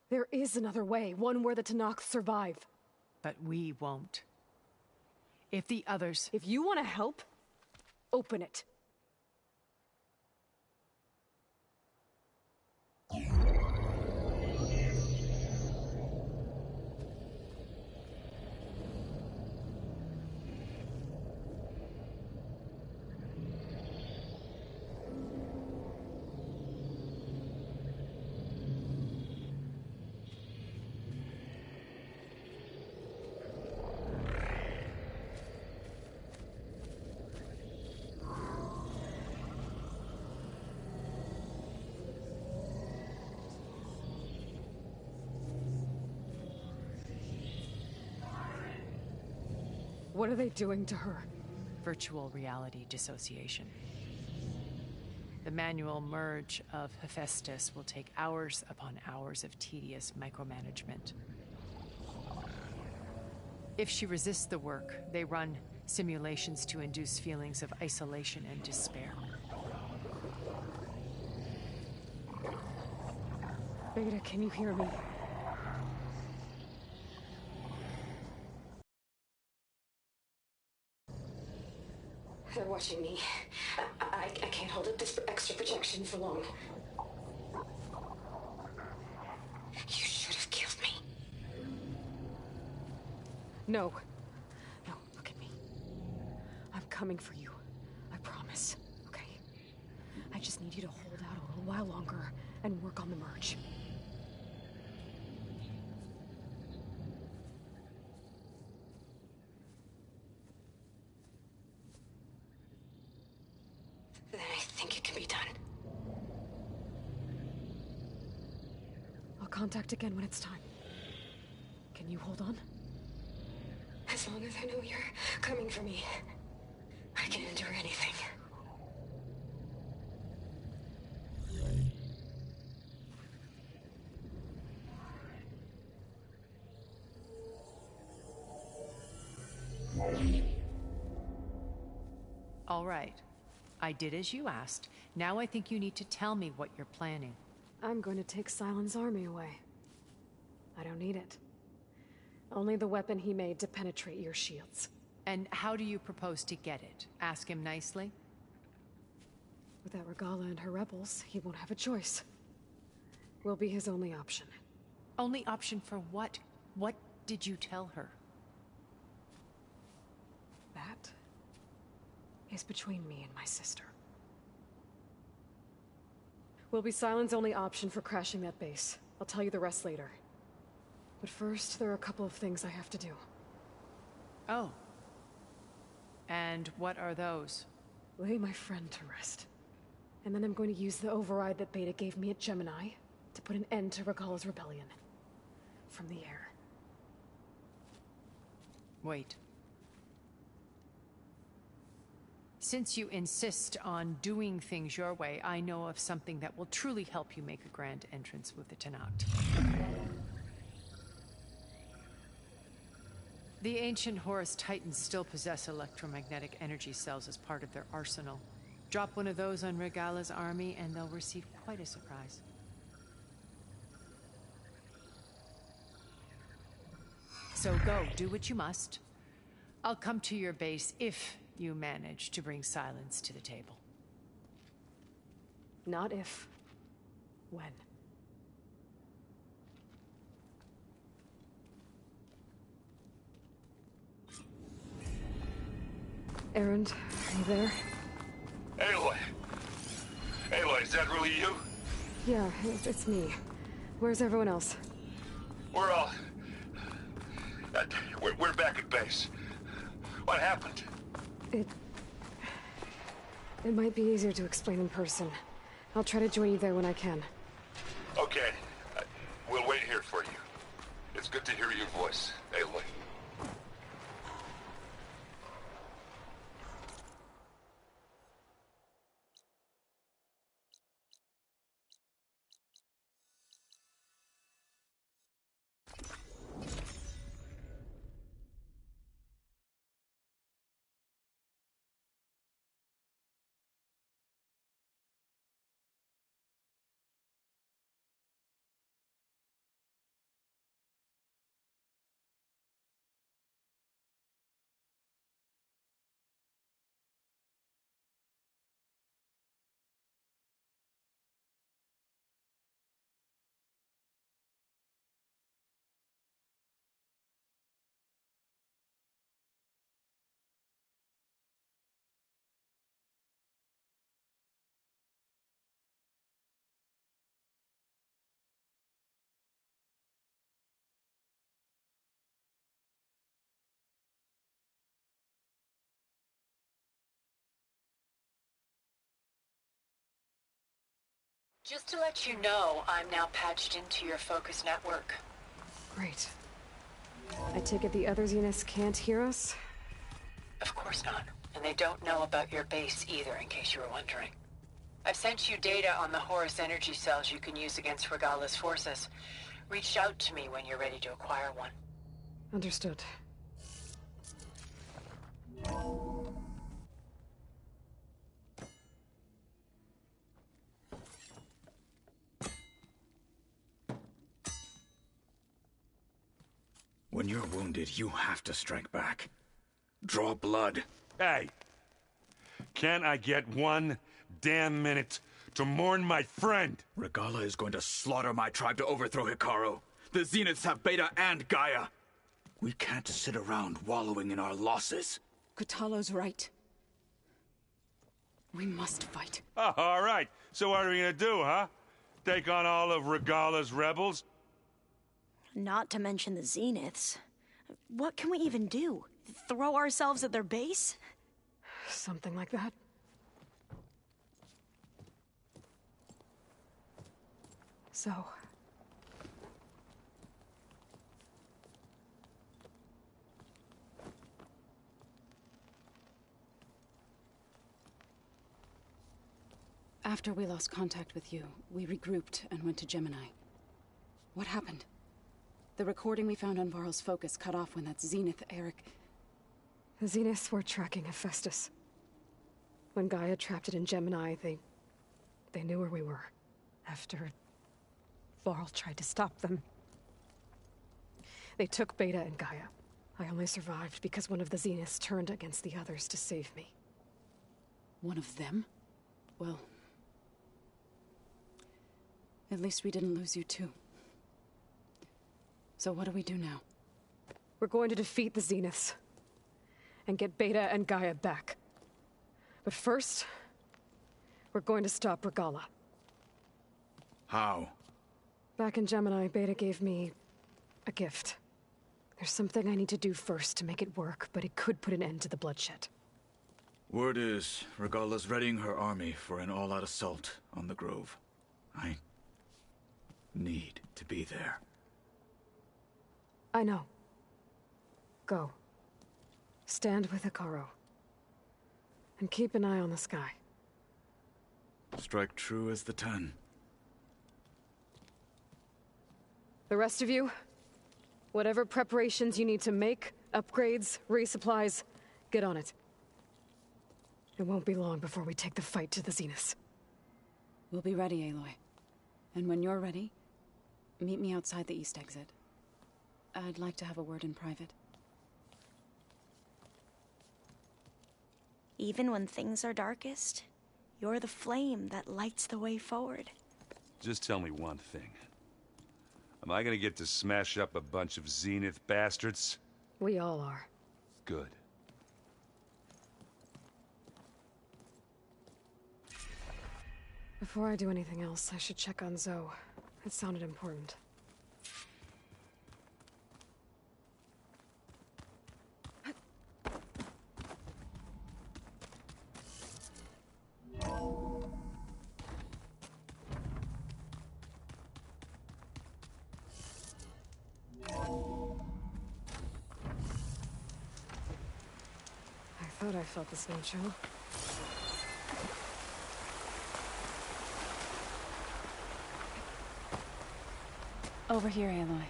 There is another way, one where the Tenakth survive. But we won't. If the others... If you want to help, Open it. What are they doing to her? Virtual reality dissociation. The manual merge of Hephaestus will take hours upon hours of tedious micromanagement. If she resists the work, they run simulations to induce feelings of isolation and despair. Beta, can you hear me? They're watching me. I can't hold up this extra projection for long. You should have killed me. No. No, look at me. I'm coming for you. I promise. Okay? I just need you to hold out a little while longer and work on the merge. Then I think it can be done. I'll contact again when it's time. Can you hold on? As long as I know you're coming for me, I can endure anything. All right. I did as you asked. Now I think you need to tell me what you're planning. I'm going to take Sylens' army away. I don't need it. Only the weapon he made to penetrate your shields. And how do you propose to get it? Ask him nicely? Without Regala and her rebels, he won't have a choice. We'll be his only option. Only option for what? What did you tell her? That is between me and my sister. Will be Sylens' only option for crashing that base. I'll tell you the rest later. But first, there are a couple of things I have to do. Oh. And what are those? Lay my friend to rest. And then I'm going to use the override that Beta gave me at Gemini to put an end to Regala's rebellion. From the air. Wait. Since you insist on doing things your way, I know of something that will truly help you make a grand entrance with the Tenakth. The ancient Horus Titans still possess electromagnetic energy cells as part of their arsenal. Drop one of those on Regala's army and they'll receive quite a surprise. So go, do what you must. I'll come to your base if you manage to bring Sylens to the table. Not if. When. Erend, are you there? Aloy! Aloy, is that really you? Yeah, it's me. Where's everyone else? We're all... we're back at base. What happened? It might be easier to explain in person. I'll try to join you there when I can. Okay. We'll wait here for you. It's good to hear your voice, Aloy. Just to let you know, I'm now patched into your focus network. Great. I take it the other Zeniths can't hear us? Of course not. And they don't know about your base either, in case you were wondering. I've sent you data on the Horus energy cells you can use against Regala's forces. Reach out to me when you're ready to acquire one. Understood. When you're wounded, you have to strike back. Draw blood. Hey! Can't I get one damn minute to mourn my friend? Regala is going to slaughter my tribe to overthrow Hikaru. The Zeniths have Beta and Gaia. We can't sit around wallowing in our losses. Kotallo's right. We must fight. Oh, all right. So what are we gonna do, huh? Take on all of Regala's rebels? Not to mention the Zeniths. What can we even do? Throw ourselves at their base? Something like that. So... After we lost contact with you, we regrouped and went to Gemini. What happened? The recording we found on Varl's focus cut off when that Zenith, Eric... The Zeniths were tracking Hephaestus. When Gaia trapped it in Gemini, they knew where we were. After... Varl tried to stop them. They took Beta and Gaia. I only survived because one of the Zeniths turned against the others to save me. One of them? Well... At least we didn't lose you too. So what do we do now? We're going to defeat the Zeniths. And get Beta and Gaia back. But first... we're going to stop Regala. How? Back in Gemini, Beta gave me... a gift. There's something I need to do first to make it work, but it could put an end to the bloodshed. Word is, Regala's readying her army for an all-out assault on the Grove. I... need to be there. I know. Go. Stand with Hikaru. And keep an eye on the sky. Strike true as the 10. The rest of you, whatever preparations you need to make, upgrades, resupplies, get on it. It won't be long before we take the fight to the Zeniths. We'll be ready, Aloy. And when you're ready, meet me outside the east exit. I'd like to have a word in private. Even when things are darkest, you're the flame that lights the way forward. Just tell me one thing. Am I gonna get to smash up a bunch of Zenith bastards? We all are. Good. Before I do anything else, I should check on Zoe. It sounded important. I thought I felt the same chill. Over here, Aloy.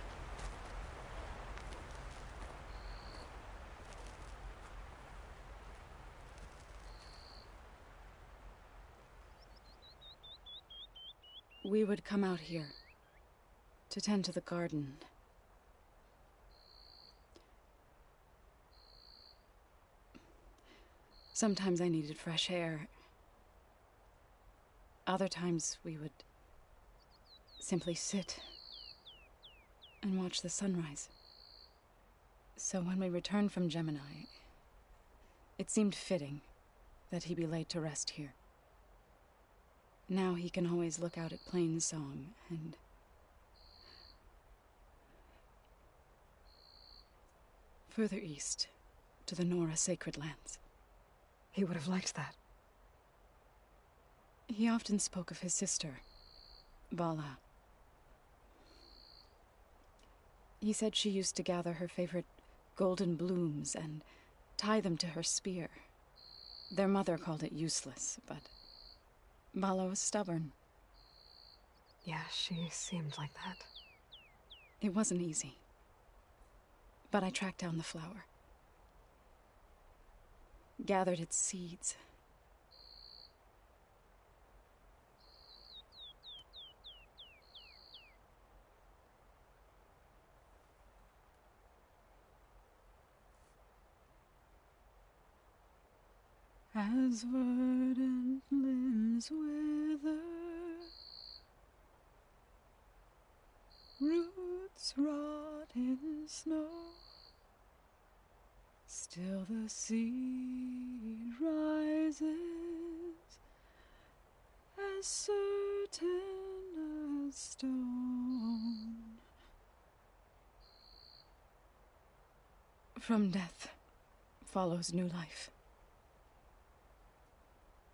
We would come out here to tend to the garden. Sometimes I needed fresh air. Other times we would simply sit and watch the sunrise. So when we returned from Gemini, it seemed fitting that he be laid to rest here. Now he can always look out at Plainsong and... further east, to the Nora Sacred Lands. He would have liked that. He often spoke of his sister, Vala. He said she used to gather her favorite golden blooms and tie them to her spear. Their mother called it useless, but Vala was stubborn. Yeah, she seemed like that. It wasn't easy. But I tracked down the flower. Gathered its seeds. As verdant limbs wither, roots rot in snow, still the sea rises, as certain as stone. From death follows new life.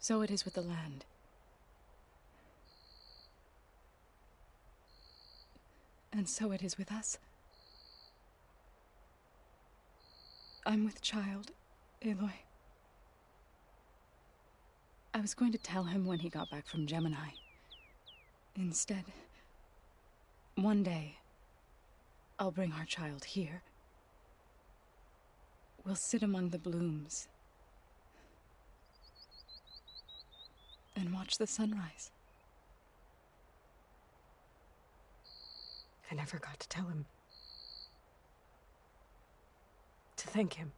So it is with the land. And so it is with us. I'm with child, Aloy. I was going to tell him when he got back from Gemini. Instead, one day, I'll bring our child here. We'll sit among the blooms and watch the sunrise. I never got to tell him. To thank him.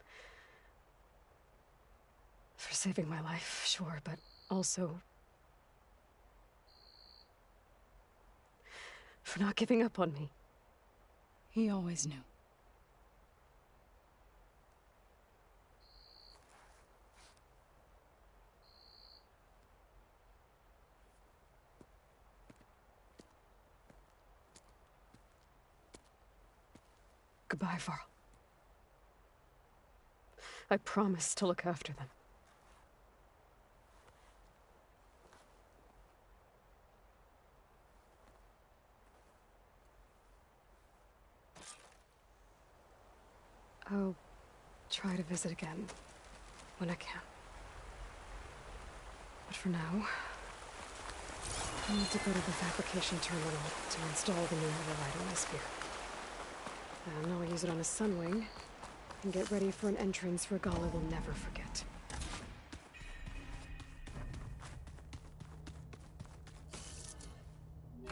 For saving my life, sure, but also for not giving up on me. He always knew. Goodbye, Varl. I promise to look after them. I'll try to visit again when I can. But for now, I need to go to the fabrication terminal to install the new override on my spear. And I'll use it on a Sunwing, and get ready for an entrance Regalla will never forget.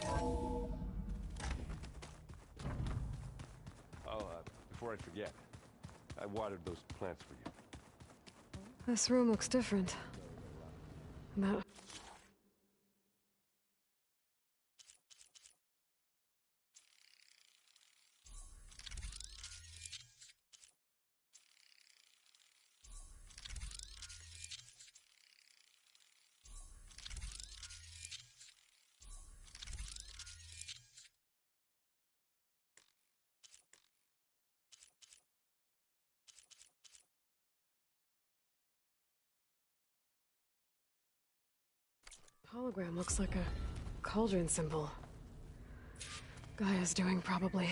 Oh, before I forget, I watered those plants for you. This room looks different. That... hologram looks like a cauldron symbol. Gaia's doing, probably.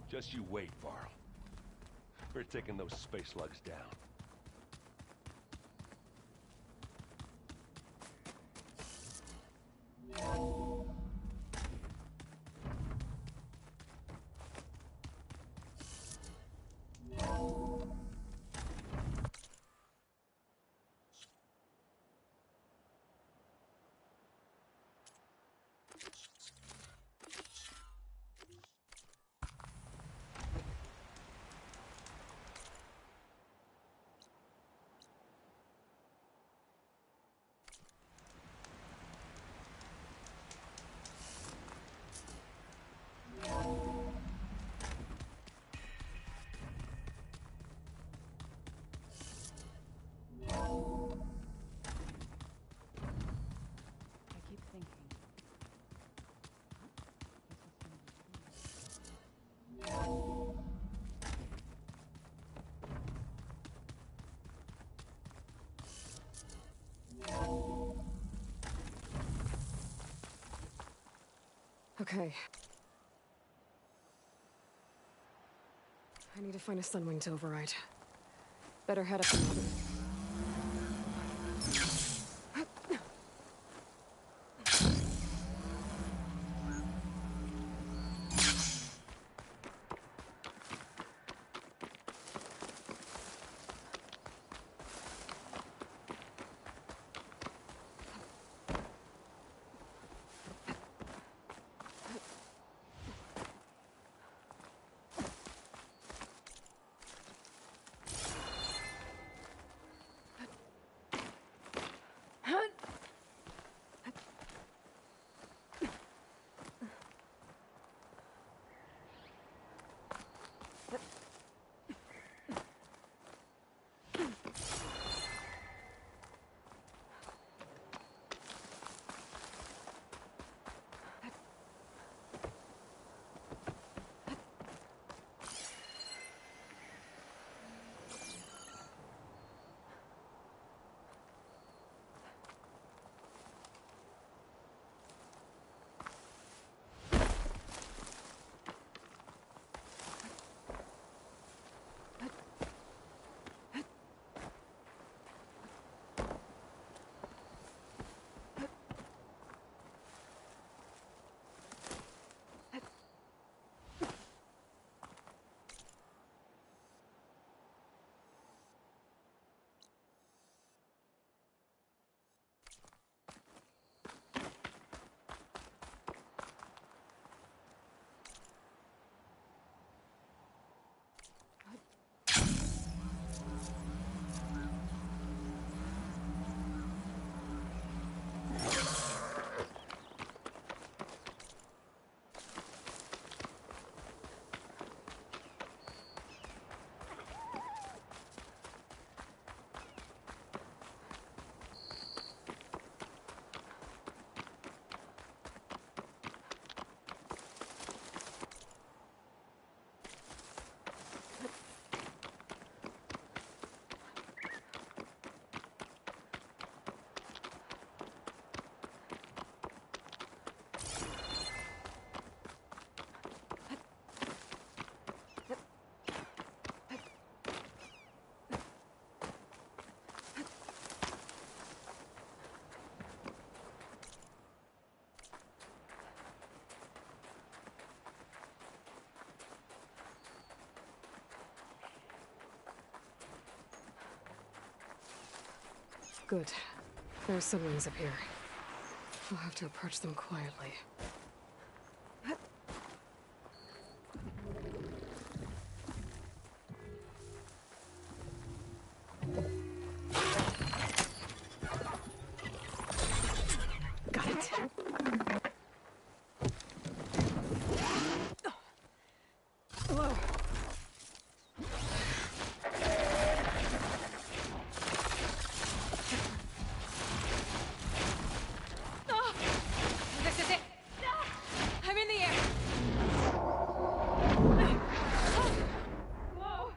Just you wait, Varl. We're taking those space slugs down. Okay. I need to find a Sunwing to override. Better head up and good. There are Sunwings up here. I'll have to approach them quietly. Got it. Whoa. This is it. I'm in the air. Whoa.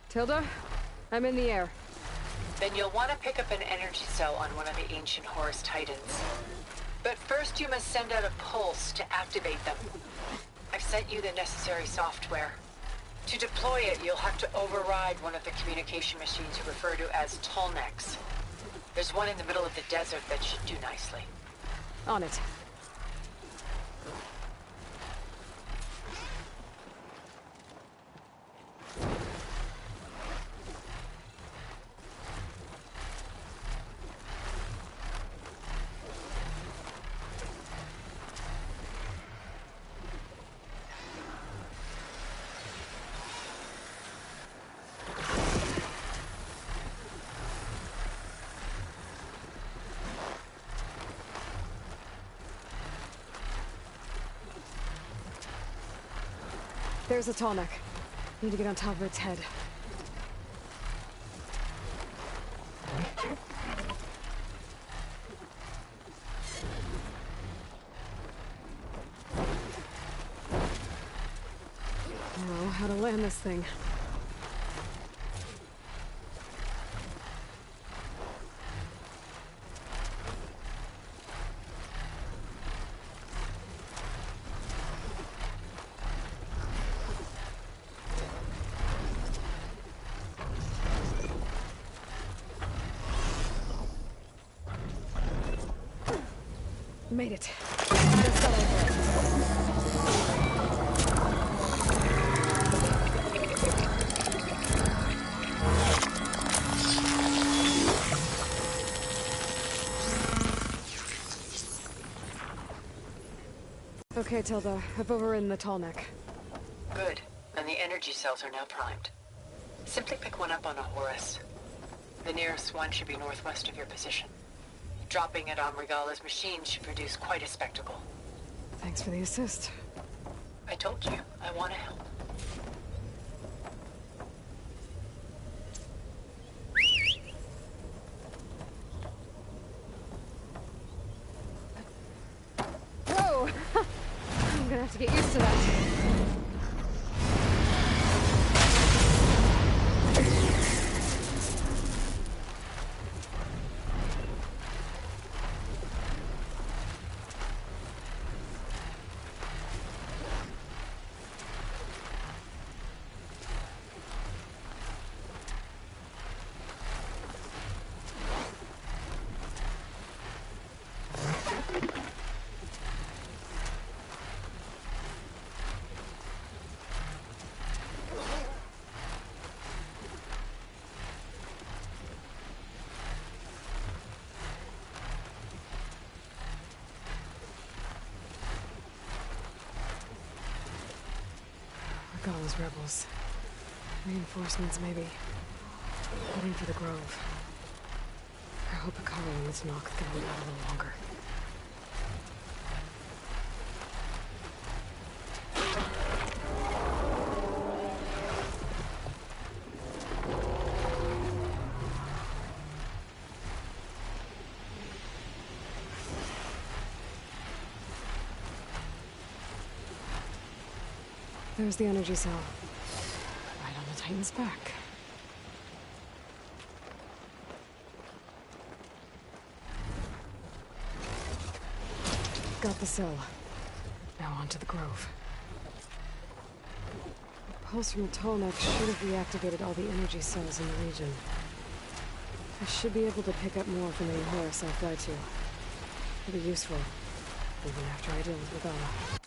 Tilda, I'm in the air. Then you'll want to pick up an energy cell on one of the ancient Horus Titans. But first you must send out a pulse to activate them. I've sent you the necessary software. To deploy it, you'll have to override one of the communication machines you refer to as Tolnecs. There's one in the middle of the desert that should do nicely. On it. There's a Tolnec. Need to get on top of its head. Now, how to land this thing. Made it. Just got over it. Okay, Tilda. I've overridden the tall neck. Good. And the energy cells are now primed. Simply pick one up on a Horus. The nearest one should be northwest of your position. Dropping it on Regalla's machine should produce quite a spectacle. Thanks for the assist. I told you, I want to help. Whoa! I'm gonna have to get used to that. Regalla's rebels. Reinforcements, maybe. Heading for the Grove. I hope Akara and this knock can hold out a little longer. There's the energy cell. Right on the Titan's back. Got the cell. Now on to the Grove. The pulse from the tall neck should have reactivated all the energy cells in the region. I should be able to pick up more from the Horus I'll fly to. It'll be useful, even after I deal with Regalla.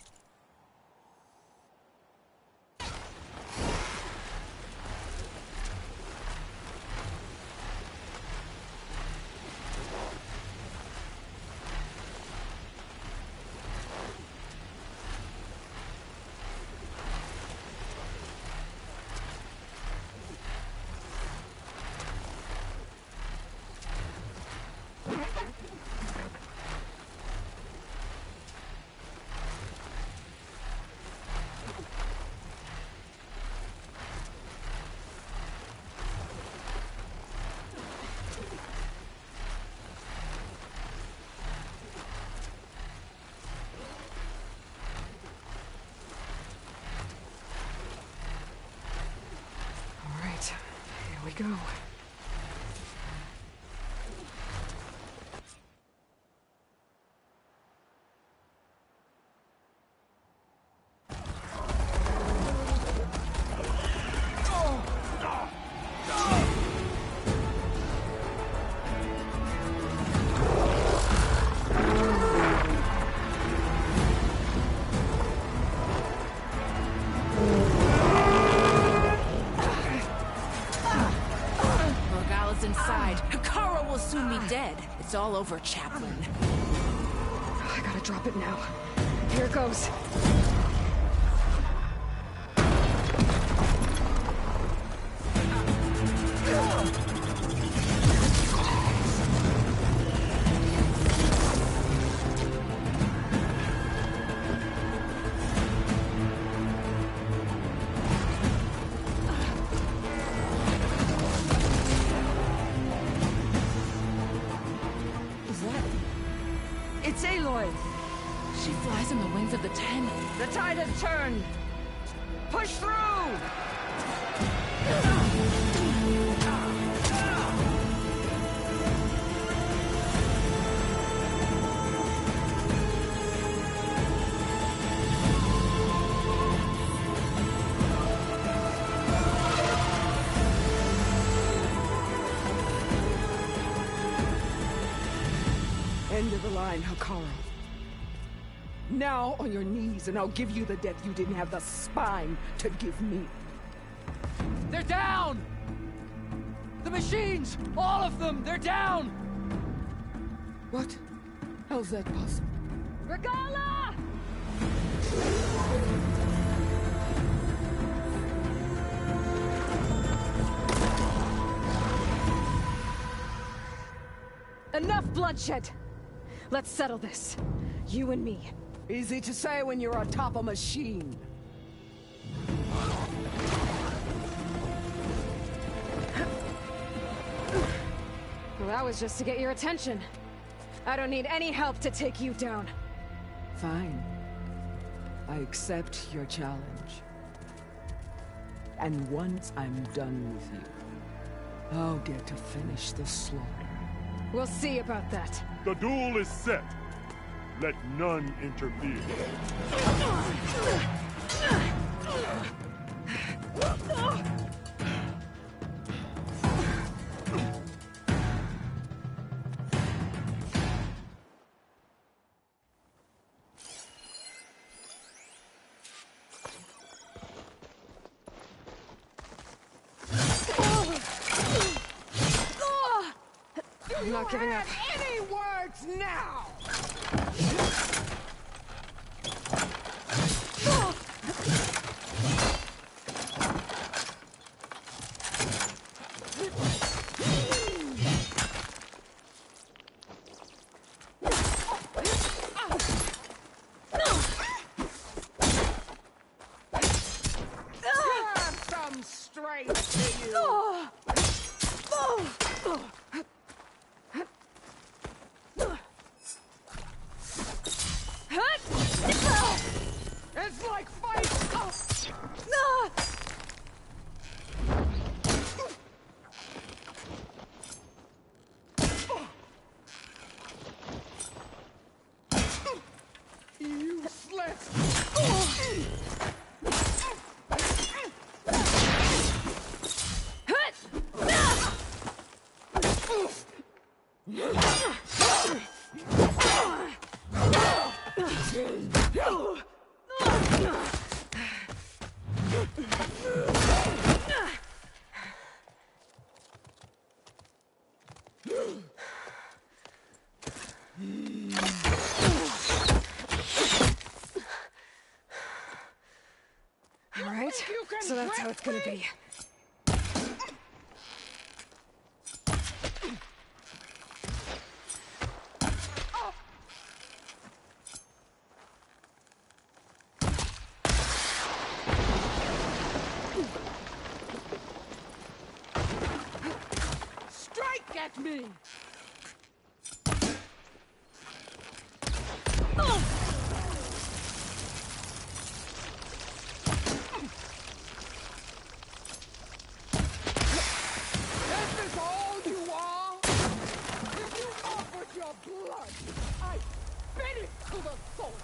Here we go. It's all over, Chaplain. I gotta drop it now. Here it goes. It's Aloy! She flies on the wings of the Ten. The tide has turned! Push through! End of the line, Hekarro. Now on your knees, and I'll give you the death you didn't have the spine to give me. They're down! The machines! All of them! They're down! What? How's that possible? Regala! Enough bloodshed! Let's settle this. You and me. Easy to say when you're atop a machine. Well, that was just to get your attention. I don't need any help to take you down. Fine. I accept your challenge. And once I'm done with you, I'll get to finish the slaughter. We'll see about that. The duel is set. Let none interfere. I'm not giving up. Any words now? Have some strength to you. It's like fight! Useless! All right, so that's how it's gonna be. Strike at me! This is all you are? If you offered your blood, I spit it to the soul!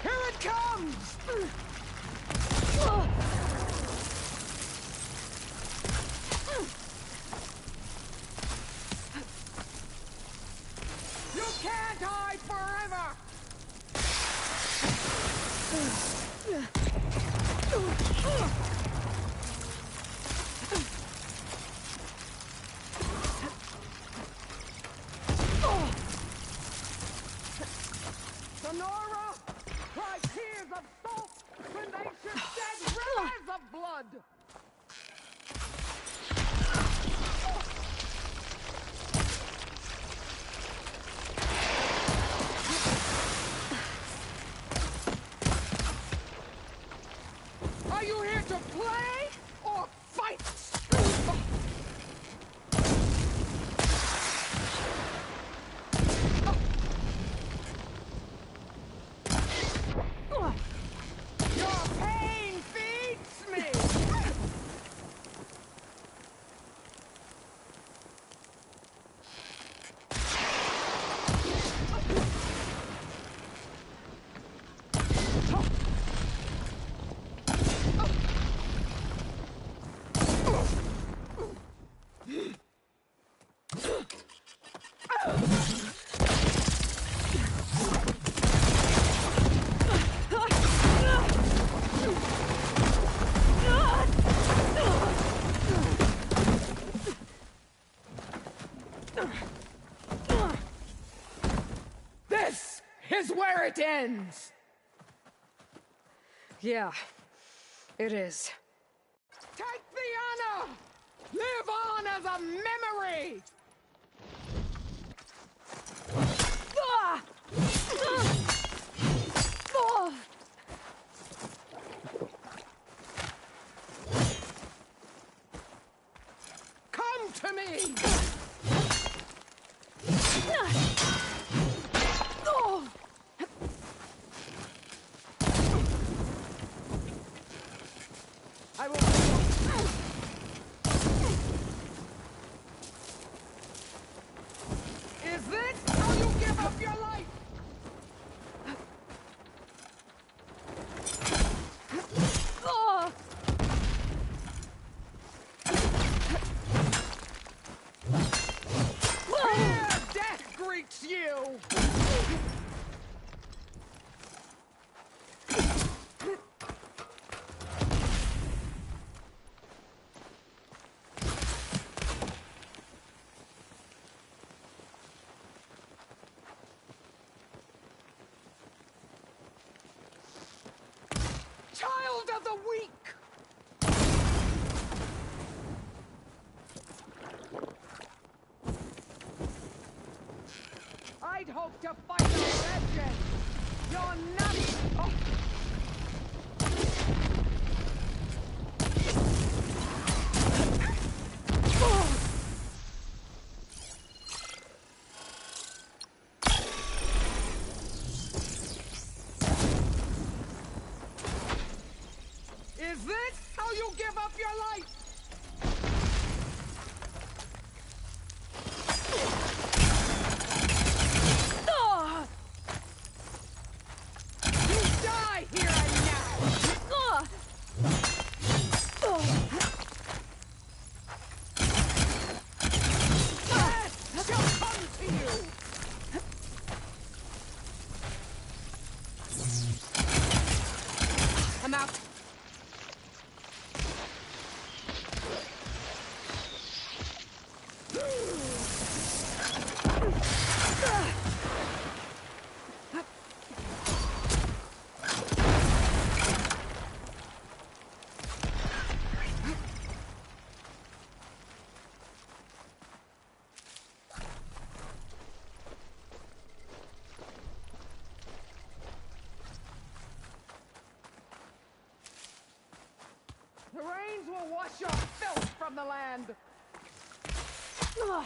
Here it comes! You can't hide forever! Sonora! Cry tears of salt when they should shed rivers of blood! Are you here to play or fight? Your pain feeds me! This is where it ends! Yeah, it is. Take the honor! Live on as a memory! Ah! Oh! Come to me! Oh! I will. Is this how you give up your life? Oh! Here death greets you! Child of the weak! I'd hoped to fight a legend! You're not... Oh. Is this how you give up your life? Oh! You die here and now! Oh! Death shall come to you! I'm out. The rains will wash your filth from the land! Ugh.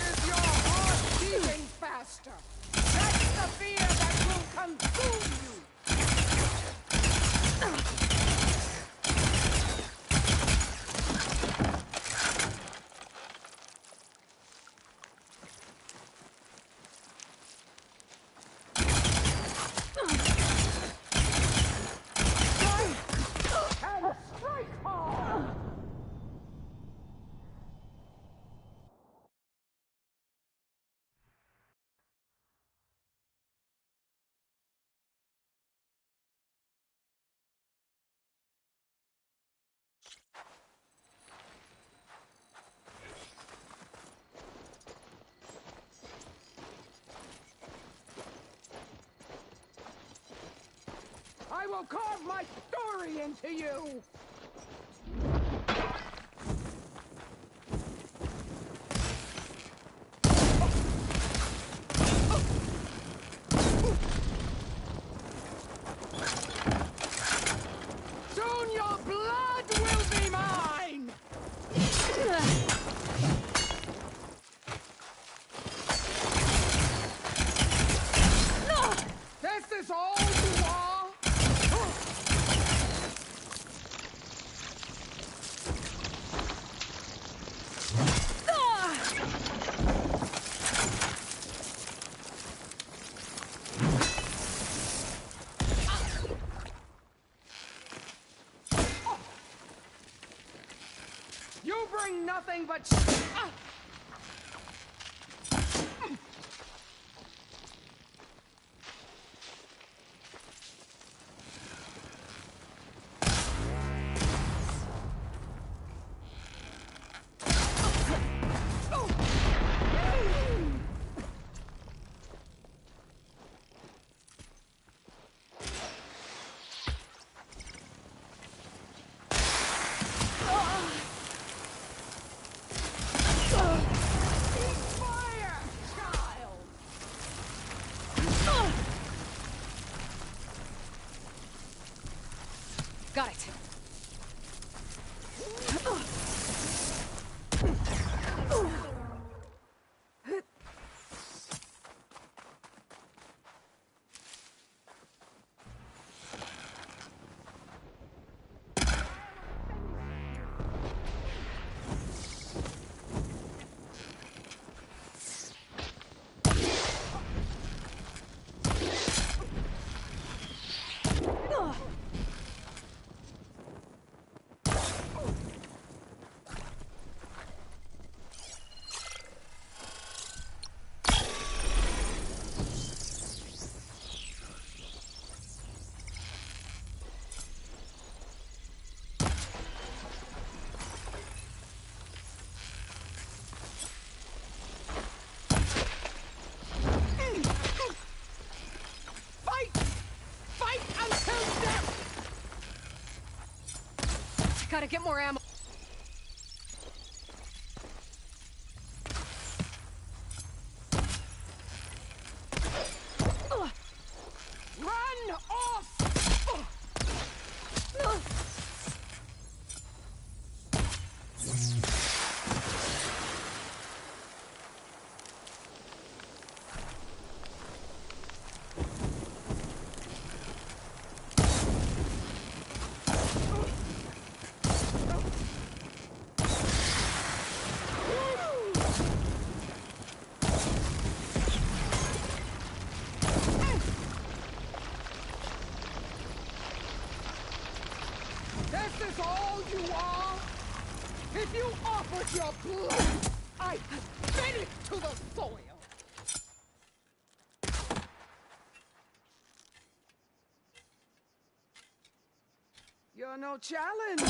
Is your heart beating faster? That's the fear that will consume you! And strike hard! I will carve my story into you! Soon your blood will be mine! This is all you are? You bring nothing but Got it. Gotta get more ammo. Run off! This is all you are? If you offered your blood, I'd spit it to the soil! You're no challenge!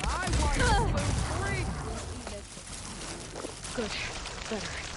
I want to free! Good. Better.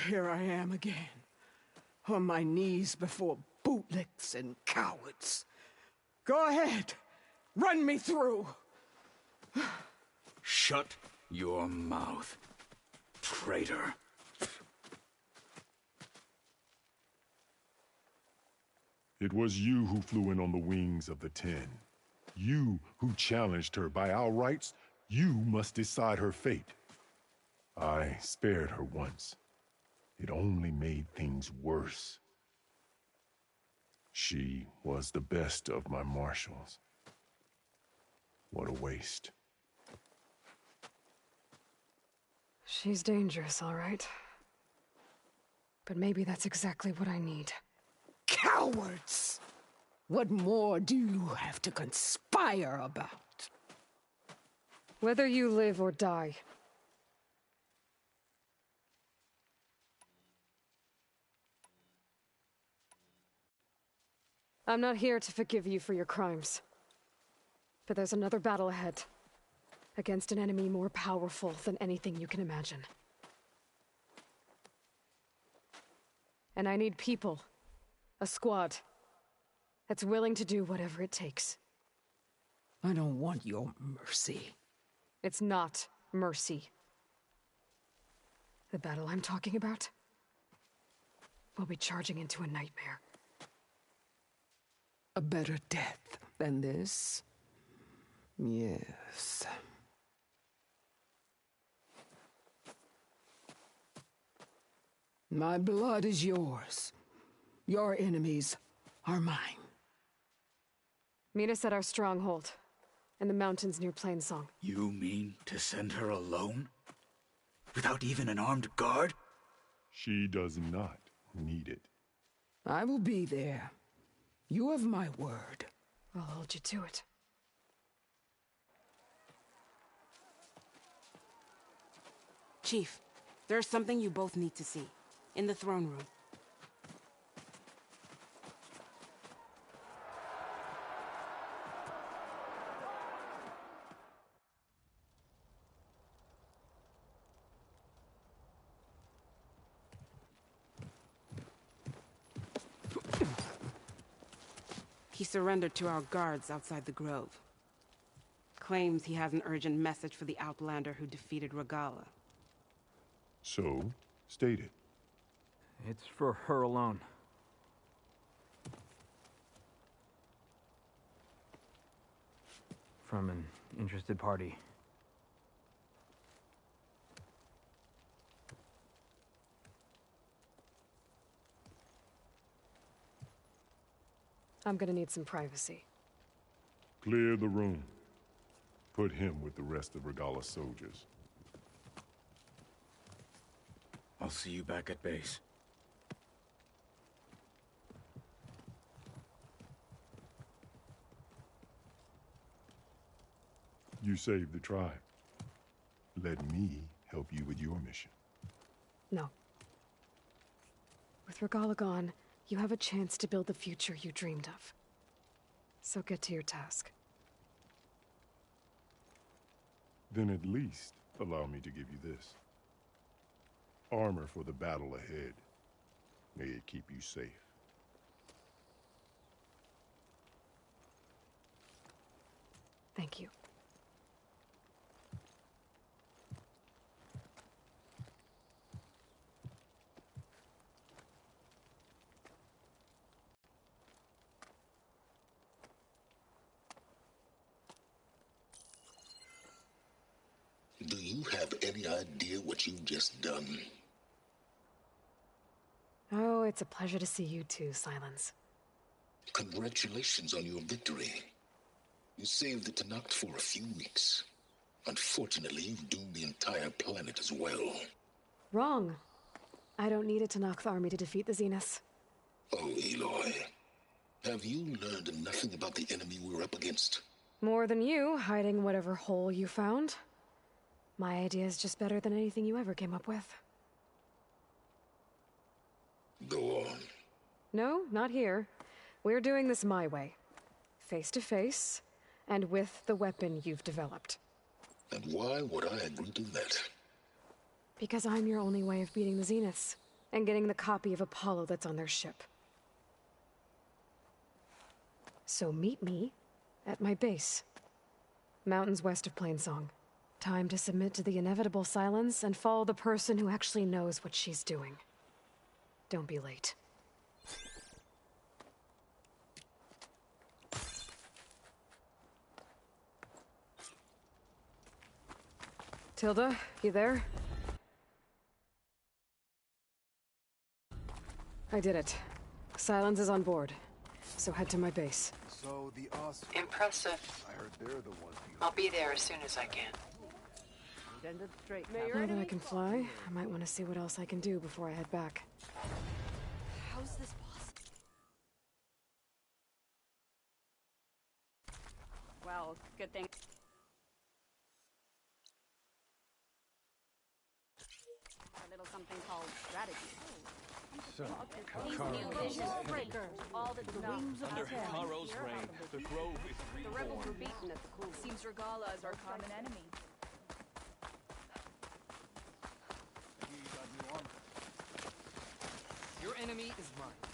Here I am again, on my knees before bootlicks and cowards. Go ahead, run me through. Shut your mouth, traitor. It was you who flew in on the wings of the Ten. You who challenged her. By our rights, you must decide her fate. I spared her once. It only made things worse. She was the best of my marshals. What a waste. She's dangerous, all right. But maybe that's exactly what I need. Cowards! What more do you have to conspire about? Whether you live or die. I'm not here to forgive you for your crimes. But there's another battle ahead. Against an enemy more powerful than anything you can imagine. And I need people. A squad. That's willing to do whatever it takes. I don't want your mercy. It's not mercy. The battle I'm talking about will be charging into a nightmare. A better death than this? Yes. My blood is yours. Your enemies are mine. Meet us at our stronghold, in the mountains near Plainsong. You mean to send her alone? Without even an armed guard? She does not need it. I will be there. You have my word. I'll hold you to it. Chief, there's something you both need to see. In the throne room. He surrendered to our guards outside the grove. Claims he has an urgent message for the Outlander who defeated Regalla. So, state it. It's for her alone. From an interested party. I'm gonna need some privacy. Clear the room. Put him with the rest of Regalla's soldiers. I'll see you back at base. You saved the tribe. Let me help you with your mission. No. With Regalla gone, you have a chance to build the future you dreamed of. So get to your task. Then at least allow me to give you this. Armor for the battle ahead. May it keep you safe. Thank you. Do you have any idea what you've just done? Oh, it's a pleasure to see you too, Silence. Congratulations on your victory. You saved the Tenakth for a few weeks. Unfortunately, you've doomed the entire planet as well. Wrong. I don't need a Tenakth army to defeat the Zeniths. Oh, Aloy. Have you learned nothing about the enemy we're up against? More than you, hiding whatever hole you found. My idea is just better than anything you ever came up with. Go on. No, not here. We're doing this my way. Face to face, and with the weapon you've developed. And why would I agree to that? Because I'm your only way of beating the Zeniths. and getting the copy of Apollo that's on their ship. So meet me at my base. Mountains west of Plainsong. Time to submit to the inevitable silence and follow the person who actually knows what she's doing. Don't be late. Tilda, you there? I did it. Silence is on board, so head to my base. So the Impressive. I heard they're the ones. I'll be there as soon as I can. Now that I can fly, I might want to see what else I can do before I head back. How's this possible? Well, good thing. A little something called strategy. So, These new visions breaker. All that's not Under Hikaro's reign, the Grove is the rebels were reborn. beaten at the coup. Seems Regala is our common enemy. Your enemy is mine.